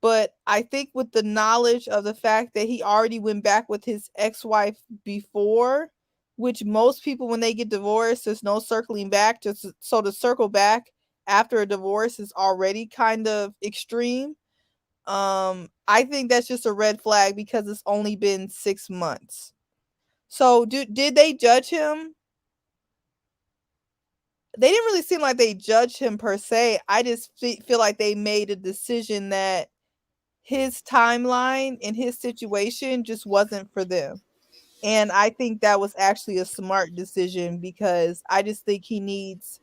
But I think with the knowledge of the fact that he already went back with his ex-wife before, which most people, when they get divorced, there's no circling back. So to circle back after a divorce is already kind of extreme. I think that's just a red flag because it's only been 6 months. So did they judge him? they didn't really seem like they judged him per se. I just feel like they made a decision that his timeline and his situation just wasn't for them. And I think that was actually a smart decision, because I just think he needs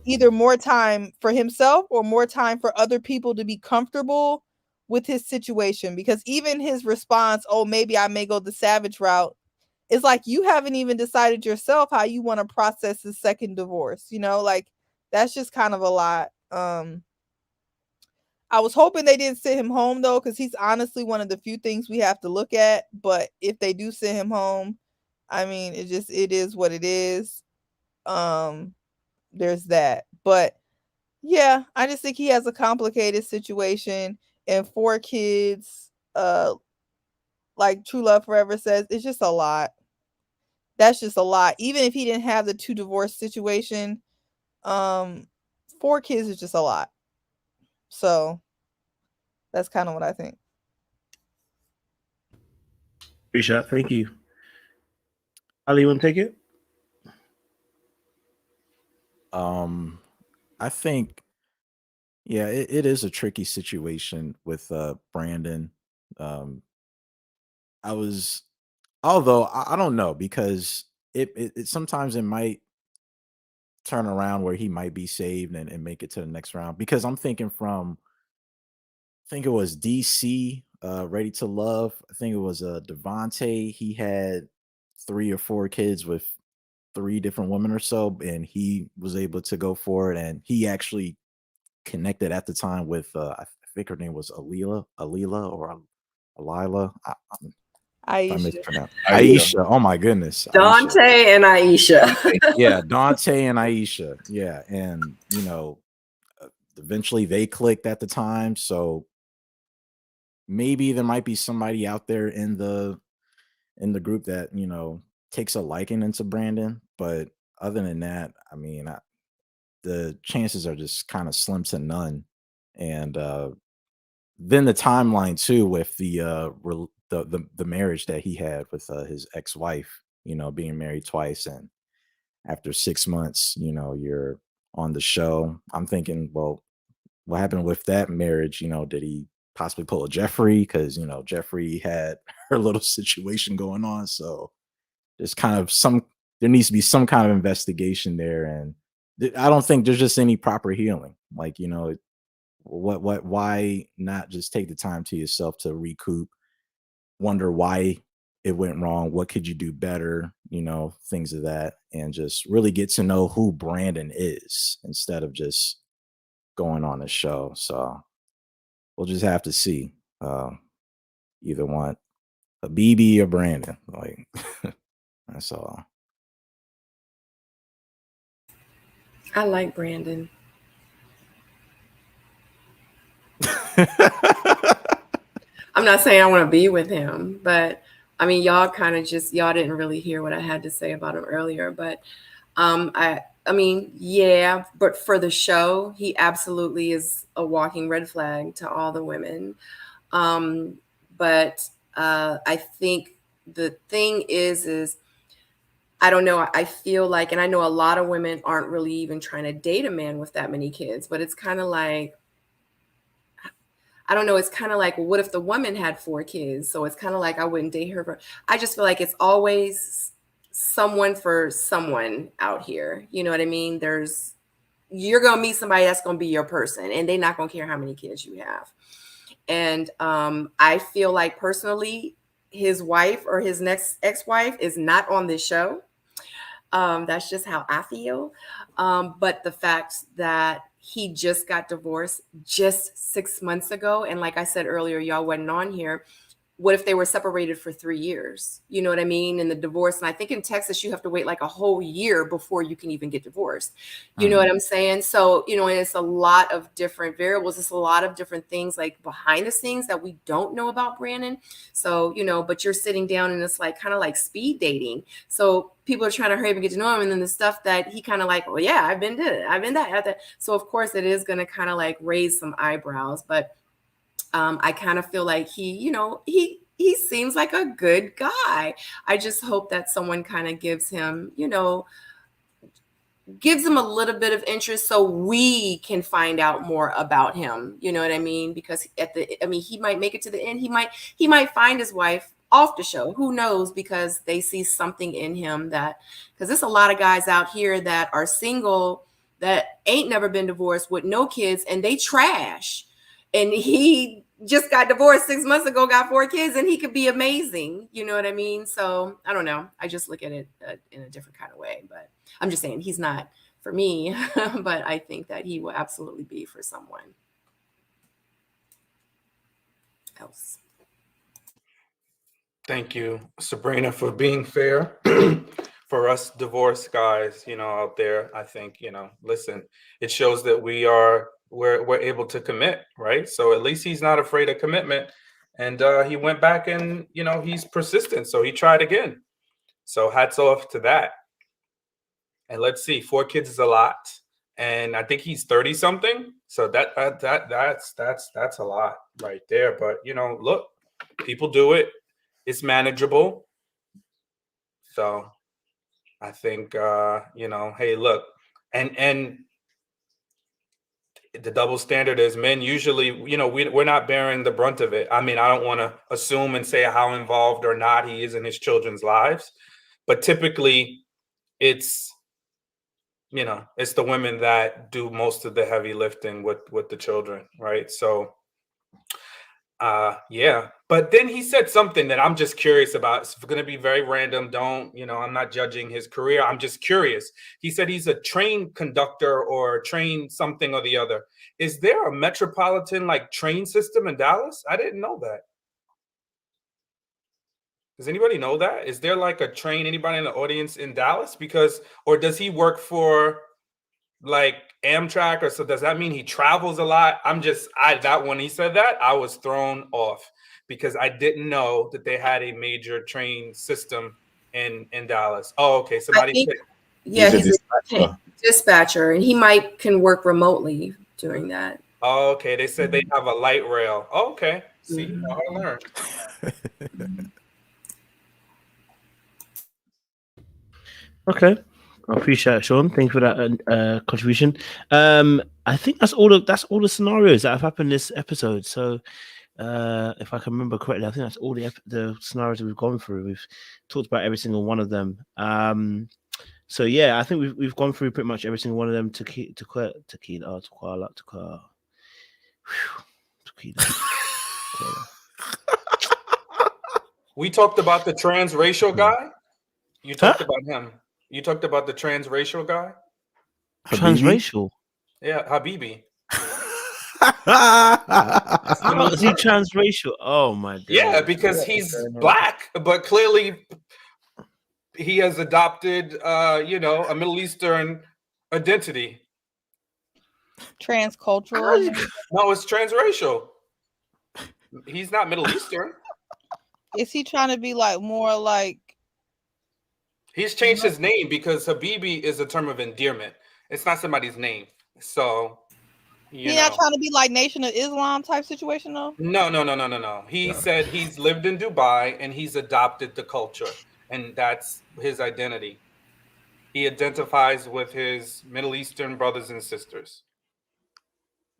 either more time for himself or more time for other people to be comfortable with his situation. Because even his response, oh, maybe I may go the savage route, it's like, you haven't even decided yourself how you want to process the second divorce. You know, like, that's just kind of a lot. I was hoping they didn't send him home, though, because he's honestly one of the few things we have to look at. But if they do send him home, I mean, it is what it is. There's that. But yeah, I just think he has a complicated situation, and 4 kids, like True Love Forever says, it's just a lot. That's just a lot. Even if he didn't have the 2 divorce situation, 4 kids is just a lot. So that's kind of what I think. Appreciate that. Thank you. Ali, you want to take it? I think, yeah, it is a tricky situation with Brandon. Although I don't know, because it sometimes it might turn around where he might be saved and make it to the next round. Because I'm thinking from, I think it was DC, Ready to Love. I think it was Devontae. He had 3 or 4 kids with 3 different women or so, and he was able to go for it. And he actually connected at the time with I think her name was Alila or Alila. Aisha. Aisha. Oh my goodness. Dante Aisha. and Aisha. Yeah, Dante and Aisha. Yeah, and eventually they clicked at the time. So maybe there might be somebody out there in the group that takes a liking into Brandon. But other than that, I mean, the chances are just kind of slim to none. And then the timeline too, with the marriage that he had with his ex-wife, being married twice, and after 6 months, you're on the show. I'm thinking, well, what happened with that marriage? Did he possibly pull a Jeffrey? Because Jeffrey had her little situation going on. So there's kind of there needs to be some kind of investigation there, and I don't think there's just any proper healing. Like, why not just take the time to yourself to recoup, wonder why it went wrong, what could you do better, things of that, and just really get to know who Brandon is instead of just going on a show. So we'll just have to see. Either want Habibi or Brandon. Like, that's all. I like Brandon. I'm not saying I want to be with him, but I mean, y'all didn't really hear what I had to say about him earlier. But I mean, yeah, but for the show, he absolutely is a walking red flag to all the women. But I think the thing is I don't know. I feel like, and I know a lot of women aren't really even trying to date a man with that many kids, but it's kind of like, I don't know. It's kind of like, well, what if the woman had 4 kids? So it's kind of like, I wouldn't date her. I just feel like it's always someone for someone out here. You know what I mean? You're going to meet somebody that's going to be your person, and they're not going to care how many kids you have. And I feel like personally, his wife or his next ex-wife is not on this show. That's just how I feel. But the fact that he just got divorced just 6 months ago, and like I said earlier, y'all wasn't on here. What if they were separated for 3 years? You know what I mean? And the divorce. And I think in Texas, you have to wait like a whole year before you can even get divorced. You know what I'm saying? So, and it's a lot of different variables. It's a lot of different things like behind the scenes that we don't know about Brandon. So, but you're sitting down and it's like kind of like speed dating. So people are trying to hurry up and get to know him. And then the stuff that he kind of like, well, yeah, I've been that. So of course it is going to kind of like raise some eyebrows, but I kind of feel like he seems like a good guy. I just hope that someone kind of gives him, gives him a little bit of interest so we can find out more about him. You know what I mean? Because he might make it to the end. He might find his wife off the show. Who knows? Because they see something in him because there's a lot of guys out here that are single that ain't never been divorced with no kids, and they trash. And he just got divorced 6 months ago, got 4 kids, and he could be amazing. You know what I mean? So I don't know. I just look at it in a different kind of way, but I'm just saying he's not for me, but I think that he will absolutely be for someone else. Thank you, Sabrina, for being fair. For us divorced guys, out there, I think, listen, it shows that we're able to commit, right? So at least he's not afraid of commitment. And he went back and, he's persistent. So he tried again. So hats off to that. And let's see, 4 kids is a lot. And I think he's 30 something. So that's a lot right there. But, look, people do it. It's manageable. So I think, hey, look, and the double standard is men usually, we're not bearing the brunt of it. I mean, I don't want to assume and say how involved or not he is in his children's lives, but typically it's, it's the women that do most of the heavy lifting with the children, right? So, yeah. But then he said something that I'm just curious about. It's going to be very random. I'm not judging his career. I'm just curious. He said he's a train conductor or train something or the other. Is there a metropolitan train system in Dallas? I didn't know that. Does anybody know that? Is there a train, anybody in the audience in Dallas? Or does he work for Amtrak, or so does that mean he travels a lot? That when he said that, I was thrown off because I didn't know that they had a major train system in Dallas. Oh, okay. Somebody said, yeah, he's a dispatcher, and he can work remotely doing that. Oh, okay. They said they have a light rail. Oh, okay. See, I learned. Okay. I appreciate it, Sean. Thank you for that contribution. I think that's all the scenarios that have happened this episode. So, if I can remember correctly, I think that's all the scenarios that we've gone through. We've talked about every single one of them. So yeah, I think we've gone through pretty much every single one of them. Tequila. We talked about the transracial guy. You talked about him. You talked about the transracial guy. Transracial? Yeah, Habibi. How is he transracial? Oh my God. Yeah, because he's black, but clearly he has adopted, a Middle Eastern identity. Transcultural. No, it's transracial. He's not Middle Eastern. Is he trying to be more like? He's changed his name because Habibi is a term of endearment. It's not somebody's name. So, he's not trying to be like Nation of Islam type situation, though? No. He said he's lived in Dubai and he's adopted the culture, and that's his identity. He identifies with his Middle Eastern brothers and sisters.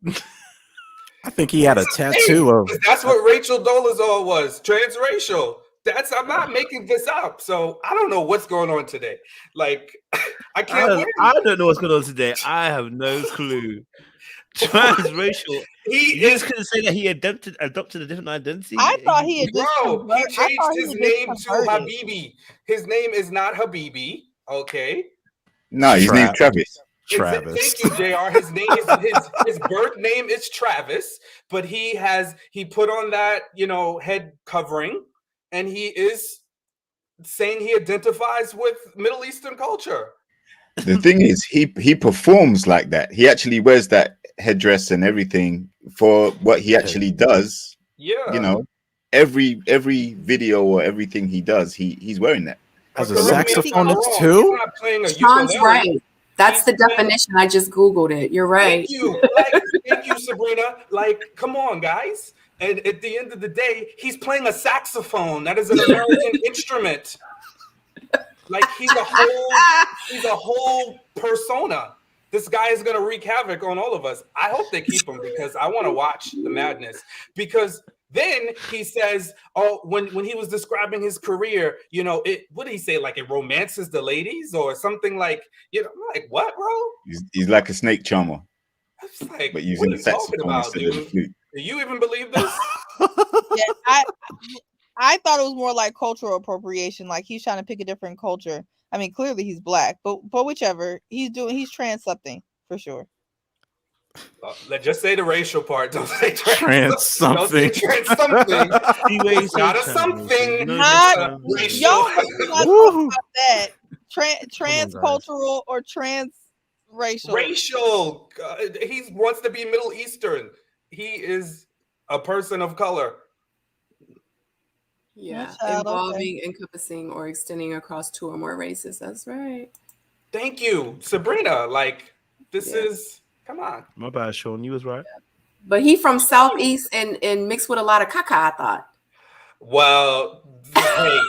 I think he had a tattoo of. That's what Rachel Dolezal was, transracial. I'm not making this up. So I don't know what's going on today. I can't. I don't know what's going on today. I have no clue. Transracial. He just couldn't say that he adopted a different identity. I thought he had he changed his name to Habibi. His name is not Habibi. Okay. No, his name's Travis. Thank you, JR. His name is his birth name is Travis, but he put on that head covering, and he is saying he identifies with Middle Eastern culture. The thing is, he performs like that. He actually wears that headdress and everything for what he actually does. Yeah, every video or everything he does, he's wearing that. As a saxophonist too. Sean's right. That's the definition. I just Googled it. You're right. Thank you, Sabrina. Come on, guys. And at the end of the day, he's playing a saxophone. That is an American instrument. Like he's a whole persona. This guy is gonna wreak havoc on all of us. I hope they keep him because I want to watch the madness. Because then he says, "Oh, when he was describing his career, you know, what did he say? Like it romances the ladies or something like, you know, like what, bro? He's like a snake charmer, It's like, but what using are the you talking saxophone about, instead of the dude? flute. Do you even believe this? Yeah, I thought it was more like cultural appropriation, like he's trying to pick a different culture. I mean, clearly he's black, but whichever he's trans something for sure. Let's just say the racial part. Don't say Trans something. Don't say trans something. It's not a something. Not Racial. y'all not talking about that. Transcultural or transracial. Racial. He wants to be Middle Eastern. He is a person of color. Yeah, Child, involving, encompassing, or extending across 2 or more races. That's right. Thank you, Sabrina. Like this is. Come on. My bad, Sean. You was right. But he from Southeast and mixed with a lot of caca, I thought. Well, hey,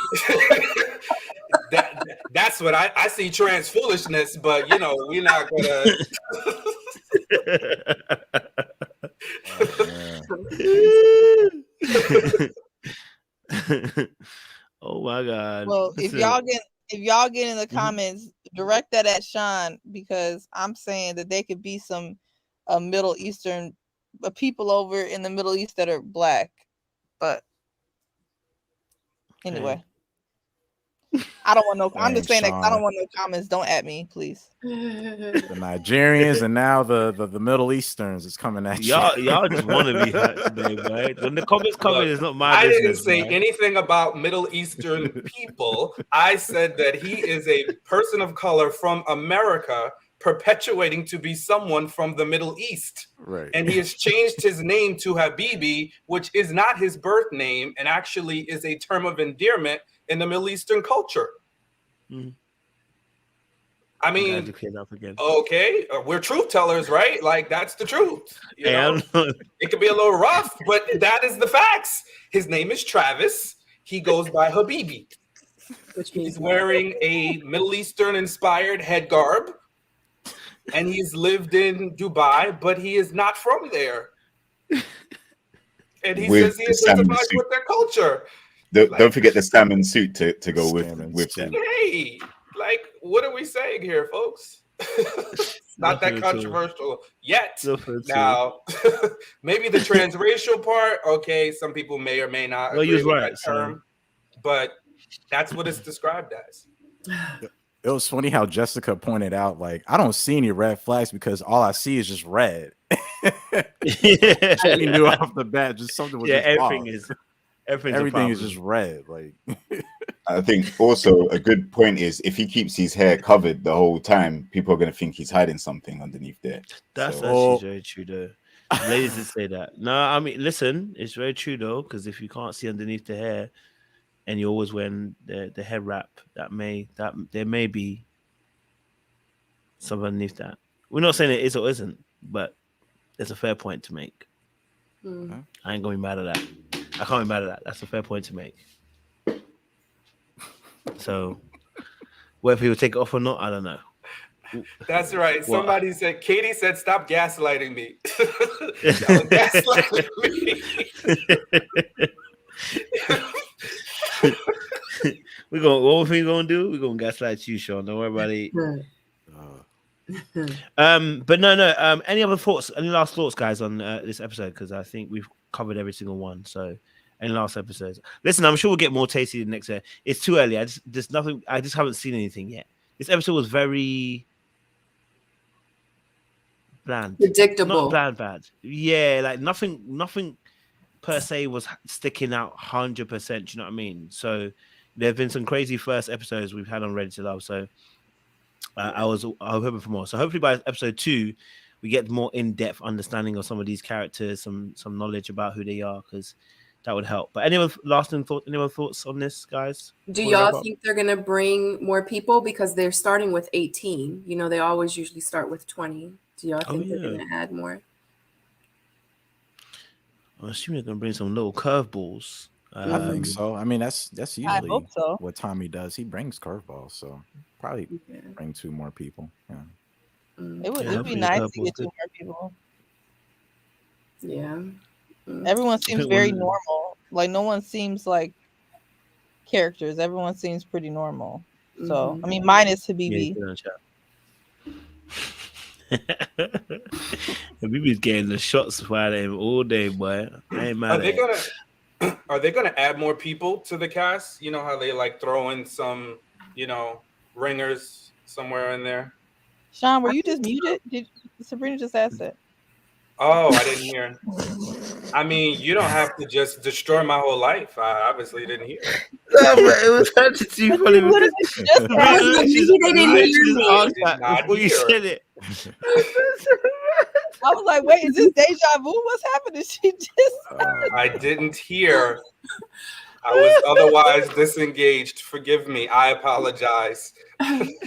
that's what I see trans foolishness, but you know, we're not gonna. Oh my God. Well, if y'all get in the comments, direct that at Sean, because I'm saying that they could be some Middle Eastern people over in the Middle East that are black. But anyway, I don't want no. I'm just saying that I don't want no comments. Don't at me, please. The Nigerians and now the Middle Easterns is coming at you. Y'all just want to be hurt today, right? When the comments come in, it's not my I business. didn't say anything about Middle Eastern people. I said that he is a person of color from America perpetuating to be someone from the Middle East. Right. And he has changed his name to Habibi, which is not his birth name and actually is a term of endearment in the Middle Eastern culture. Mm-hmm. I mean, again. Okay, we're truth tellers, right? Like that's the truth. You know, it could be a little rough, but that is the facts. His name is Travis. He goes by Habibi, which means he's wearing a Middle Eastern inspired head garb, and he's lived in Dubai, but he is not from there. And he says he identifies with their culture. Don't forget the salmon suit to go with them. Hey. Like, what are we saying here, folks? Not that controversial yet. Now, maybe the transracial part, okay, some people may or may not agree with that term, but that's what it's described as. It was funny how Jessica pointed out, like, I don't see any red flags because all I see is just red. She knew off the bat, just something was just everything off. is everything is just red. Like, I think also a good point is if he keeps his hair covered the whole time, people are going to think he's hiding something underneath there. That's actually very true, though. Ladies did say that. No, I mean, listen, it's very true though, because if you can't see underneath the hair, and you're always wearing the head wrap, that there may be something underneath that. We're not saying it is or isn't, but there's a fair point to make. Mm-hmm. I ain't gonna be mad at that. I can't be mad at that. That's a fair point to make. So, whether people take it off or not, I don't know. That's right. Somebody said, Katie said, stop gaslighting me. Gaslighting me. What we gonna do? We're gonna gaslight you, Sean. Don't worry about it. But no. Any other thoughts? Any last thoughts, guys, on this episode? Because I think we've covered every single one. So, any last episodes? Listen, I'm sure we'll get more tasty the next. It's too early. I just haven't seen anything yet. This episode was very bland, predictable, not bad. Yeah, like nothing per se was sticking out 100%. You know what I mean? So there have been some crazy first episodes we've had on Ready to Love. So I was hoping for more. So hopefully by episode 2, we get more in-depth understanding of some of these characters, some knowledge about who they are, because that would help. But any other thoughts on this, guys? Do y'all think they're gonna bring more people because they're starting with 18? You know, they always usually start with 20. Do y'all think they're gonna add more? I'm assuming they're gonna bring some little curveballs. I think so. I mean, that's I usually hope so. what Tommy does. He brings curveballs, so probably bring 2 more people. Yeah. It would Yeah, it'd be hopefully the nice to curveball's get 2 good. more people. Yeah. Everyone I seems think very when- normal. Like no one seems like characters. Everyone seems pretty normal. So I mean, minus Habibi. Habibi's getting the shots fired at him all day, boy. I ain't mad at it. Are they gonna add more people to the cast? You know how they like throw in some, ringers somewhere in there? Sean, were you just muted? Did Sabrina just asked that? Oh, I didn't hear. I mean, you don't have to just destroy my whole life. I obviously didn't hear. No, but it was actually too funny because Maybe they didn't hear me. asked that before you said it. I was like, wait, is this deja vu? What's happening? She just I didn't hear. I was otherwise disengaged. Forgive me. I apologize.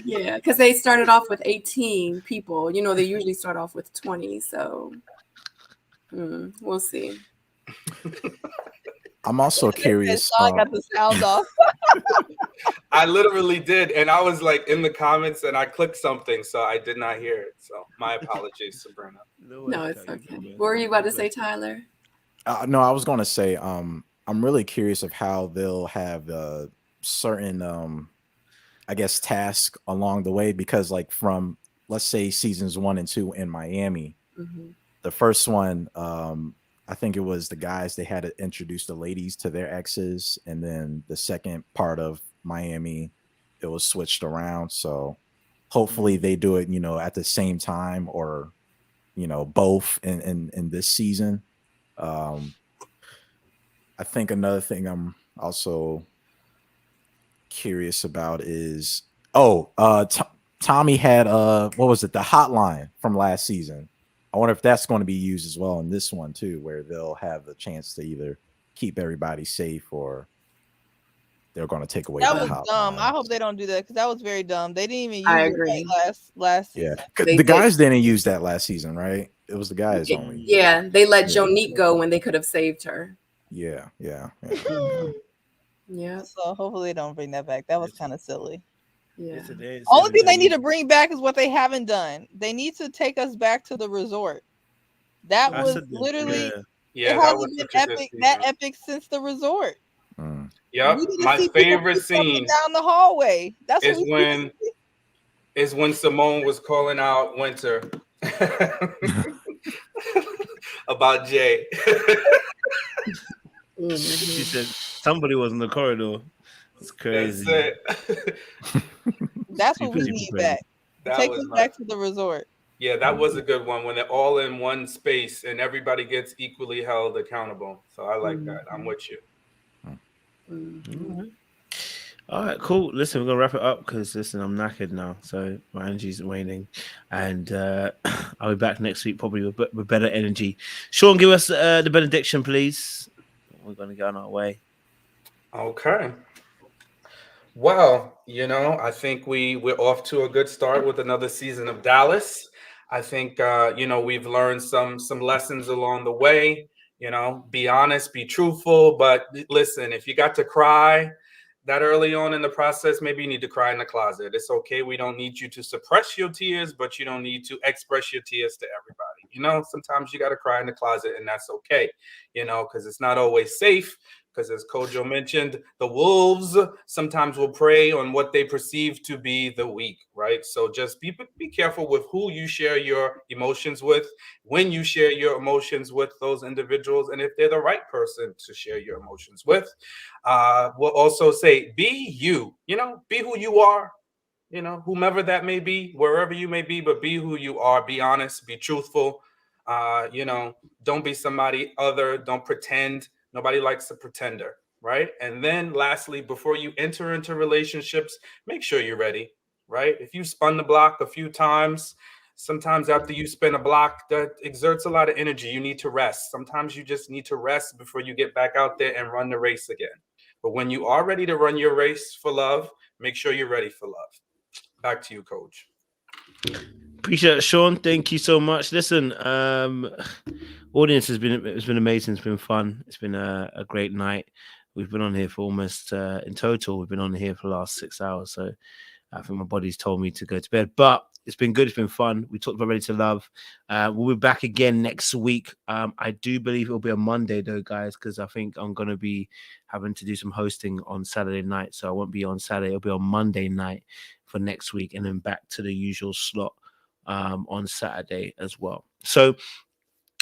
Yeah, because they started off with 18 people. You know, they usually start off with 20. So we'll see. I'm also curious. Sean got the sound off. I literally did. And I was like in the comments and I clicked something. So I did not hear it. So my apologies, Sabrina. No, it's okay. What were you about to say, Tyler? No, I was going to say, I'm really curious of how they'll have certain, I guess, tasks along the way, because like from, let's say, seasons 1 and 2 in Miami, the first one, I think it was the guys, they had to introduce the ladies to their exes. And then the second part of Miami, it was switched around. So hopefully they do it, at the same time, or, both in this season. I think another thing I'm also curious about is, Tommy had what was it, the hotline from last season. I wonder if that's going to be used as well in this one too, where they'll have the chance to either keep everybody safe or they're going to take away That the was hotline. dumb. I hope they don't do that because that was very dumb. They didn't even use I it agree. last Yeah, season. the guys didn't use that last season, right? It was the guys only. Yeah, they let Jonique go when they could have saved her. Yeah. Yeah. So hopefully they don't bring that back. That was kind of silly. Yeah. Only thing they need to bring back is what they haven't done. They need to take us back to the resort. That was literally it hasn't been epic since the resort. Yep. My favorite scene down the hallway. That's is when Simone was calling out Winter about Jay. She said somebody was in the corridor. It's crazy. That's it. That's what we need back. Take us back to the resort. Yeah, that was a good one when they're all in one space and everybody gets equally held accountable. So I like that. I'm with you. All right, cool. Listen, we're gonna wrap it up because I'm knackered now, so my energy's waning, and I'll be back next week probably with better energy. Sean, give us the benediction, please. We're gonna get on our way. Okay. Well, I think we're off to a good start with another season of Dallas. I think we've learned some lessons along the way. Be honest, be truthful, but listen, if you got to cry that early on in the process, maybe you need to cry in the closet. It's okay. We don't need you to suppress your tears, but you don't need to express your tears to everybody. Sometimes you got to cry in the closet, and that's okay, because it's not always safe. Because as Kojo mentioned, the wolves sometimes will prey on what they perceive to be the weak, right? So just be careful with who you share your emotions with, when you share your emotions with those individuals, and if they're the right person to share your emotions with. We'll also say, be you, be who you are, whomever that may be, wherever you may be, but be who you are, be honest, be truthful, don't be somebody other, don't pretend. Nobody likes a pretender, right? And then lastly, before you enter into relationships, make sure you're ready, right? If you spun the block a few times, sometimes after you spin a block, that exerts a lot of energy. You need to rest. Sometimes you just need to rest before you get back out there and run the race again. But when you are ready to run your race for love, make sure you're ready for love. Back to you, Coach. Appreciate it, Sean. Thank you so much. Listen, audience it's been amazing. It's been fun. It's been a great night. We've been on here for almost in total. We've been on here for the last 6 hours. So I think my body's told me to go to bed. But it's been good. It's been fun. We talked about Ready to Love. We'll be back again next week. I do believe it'll be a Monday, though, guys, because I think I'm going to be having to do some hosting on Saturday night. So I won't be on Saturday. It'll be on Monday night for next week, and then back to the usual slot on Saturday as well. So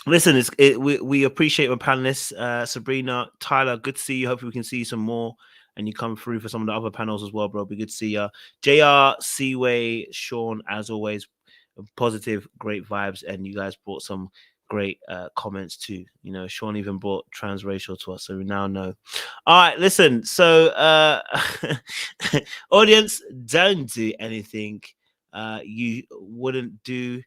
listen, we appreciate my panelists, Sabrina, Tyler. Good to see you. Hopefully we can see you some more, and you come through for some of the other panels as well, bro. Be good to see you. JR, Seaway, Sean, as always, positive, great vibes, and you guys brought some great comments too. You know, Sean even brought transracial to us, so we now know. All right, listen. So, audience, don't do anything you wouldn't do,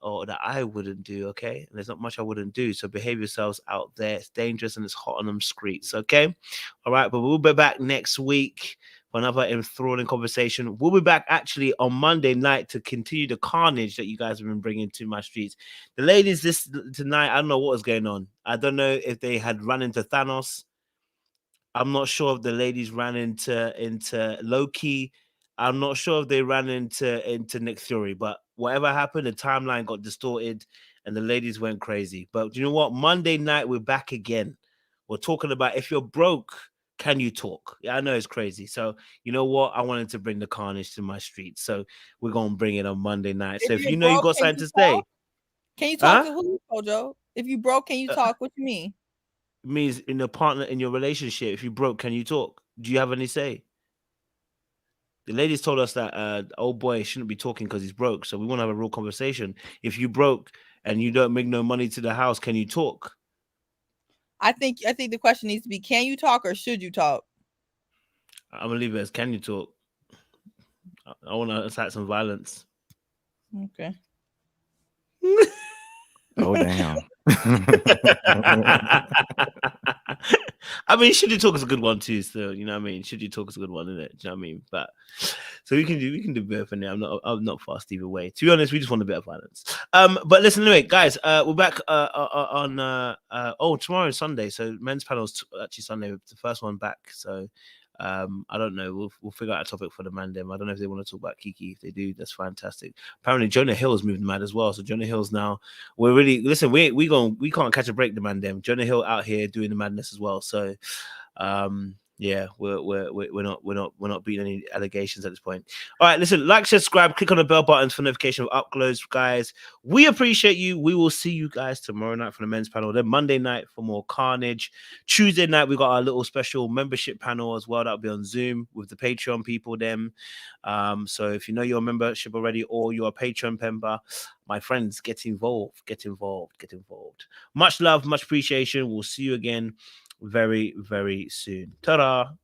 or that I wouldn't do, okay? And there's not much I wouldn't do. So behave yourselves out there. It's dangerous and it's hot on them streets, okay? All right, but we'll be back next week for another enthralling conversation. We'll be back actually on Monday night to continue the carnage that you guys have been bringing to my streets. The ladies tonight, I don't know what was going on. I don't know if they had run into Thanos. I'm not sure if the ladies ran into Loki. I'm not sure if they ran into Nick Fury, but whatever happened, the timeline got distorted and the ladies went crazy. But you know what? Monday night, we're back again. We're talking about if you're broke, can you talk? Yeah, I know it's crazy. So you know what? I wanted to bring the carnage to my street. So we're going to bring it on Monday night. So if you know you got something to say. Can you talk to who, Kojo? If you broke, can you talk? What you mean? It means in a partner, in your relationship, if you broke, can you talk? Do you have any say? The ladies told us that old boy shouldn't be talking because he's broke. So we want to have a real conversation. If you broke and you don't make no money to the house, can you talk? I think the question needs to be, can you talk or should you talk? I'm gonna leave it as can you talk? I want to incite some violence. Okay. Oh damn. I mean, should you talk is a good one too. So you know what I mean. Should you talk is a good one, isn't it? Do you know what I mean? But so we can do both, and I'm not fast either way. To be honest, we just want a bit of violence. But listen, anyway, guys, we're back on tomorrow is Sunday, so men's panel's actually Sunday, the first one back. So I don't know. We'll figure out a topic for the man them. I don't know if they want to talk about Kiki. If they do, that's fantastic. Apparently, Jonah Hill's moved mad as well. So Jonah Hill's now. We're really listen. We can't catch a break. The man them. Jonah Hill out here doing the madness as well. So, yeah, we're not beating any allegations at this point. All right, listen, like, subscribe, click on the bell buttons for notification of uploads, guys. We appreciate you. We will see you guys tomorrow night for the men's panel. Then Monday night for more carnage. Tuesday night we got our little special membership panel as well. That'll be on Zoom with the Patreon people. So if you know your membership already or you're a Patreon member, my friends, get involved. Much love, much appreciation. We'll see you again very, very soon. Ta-da!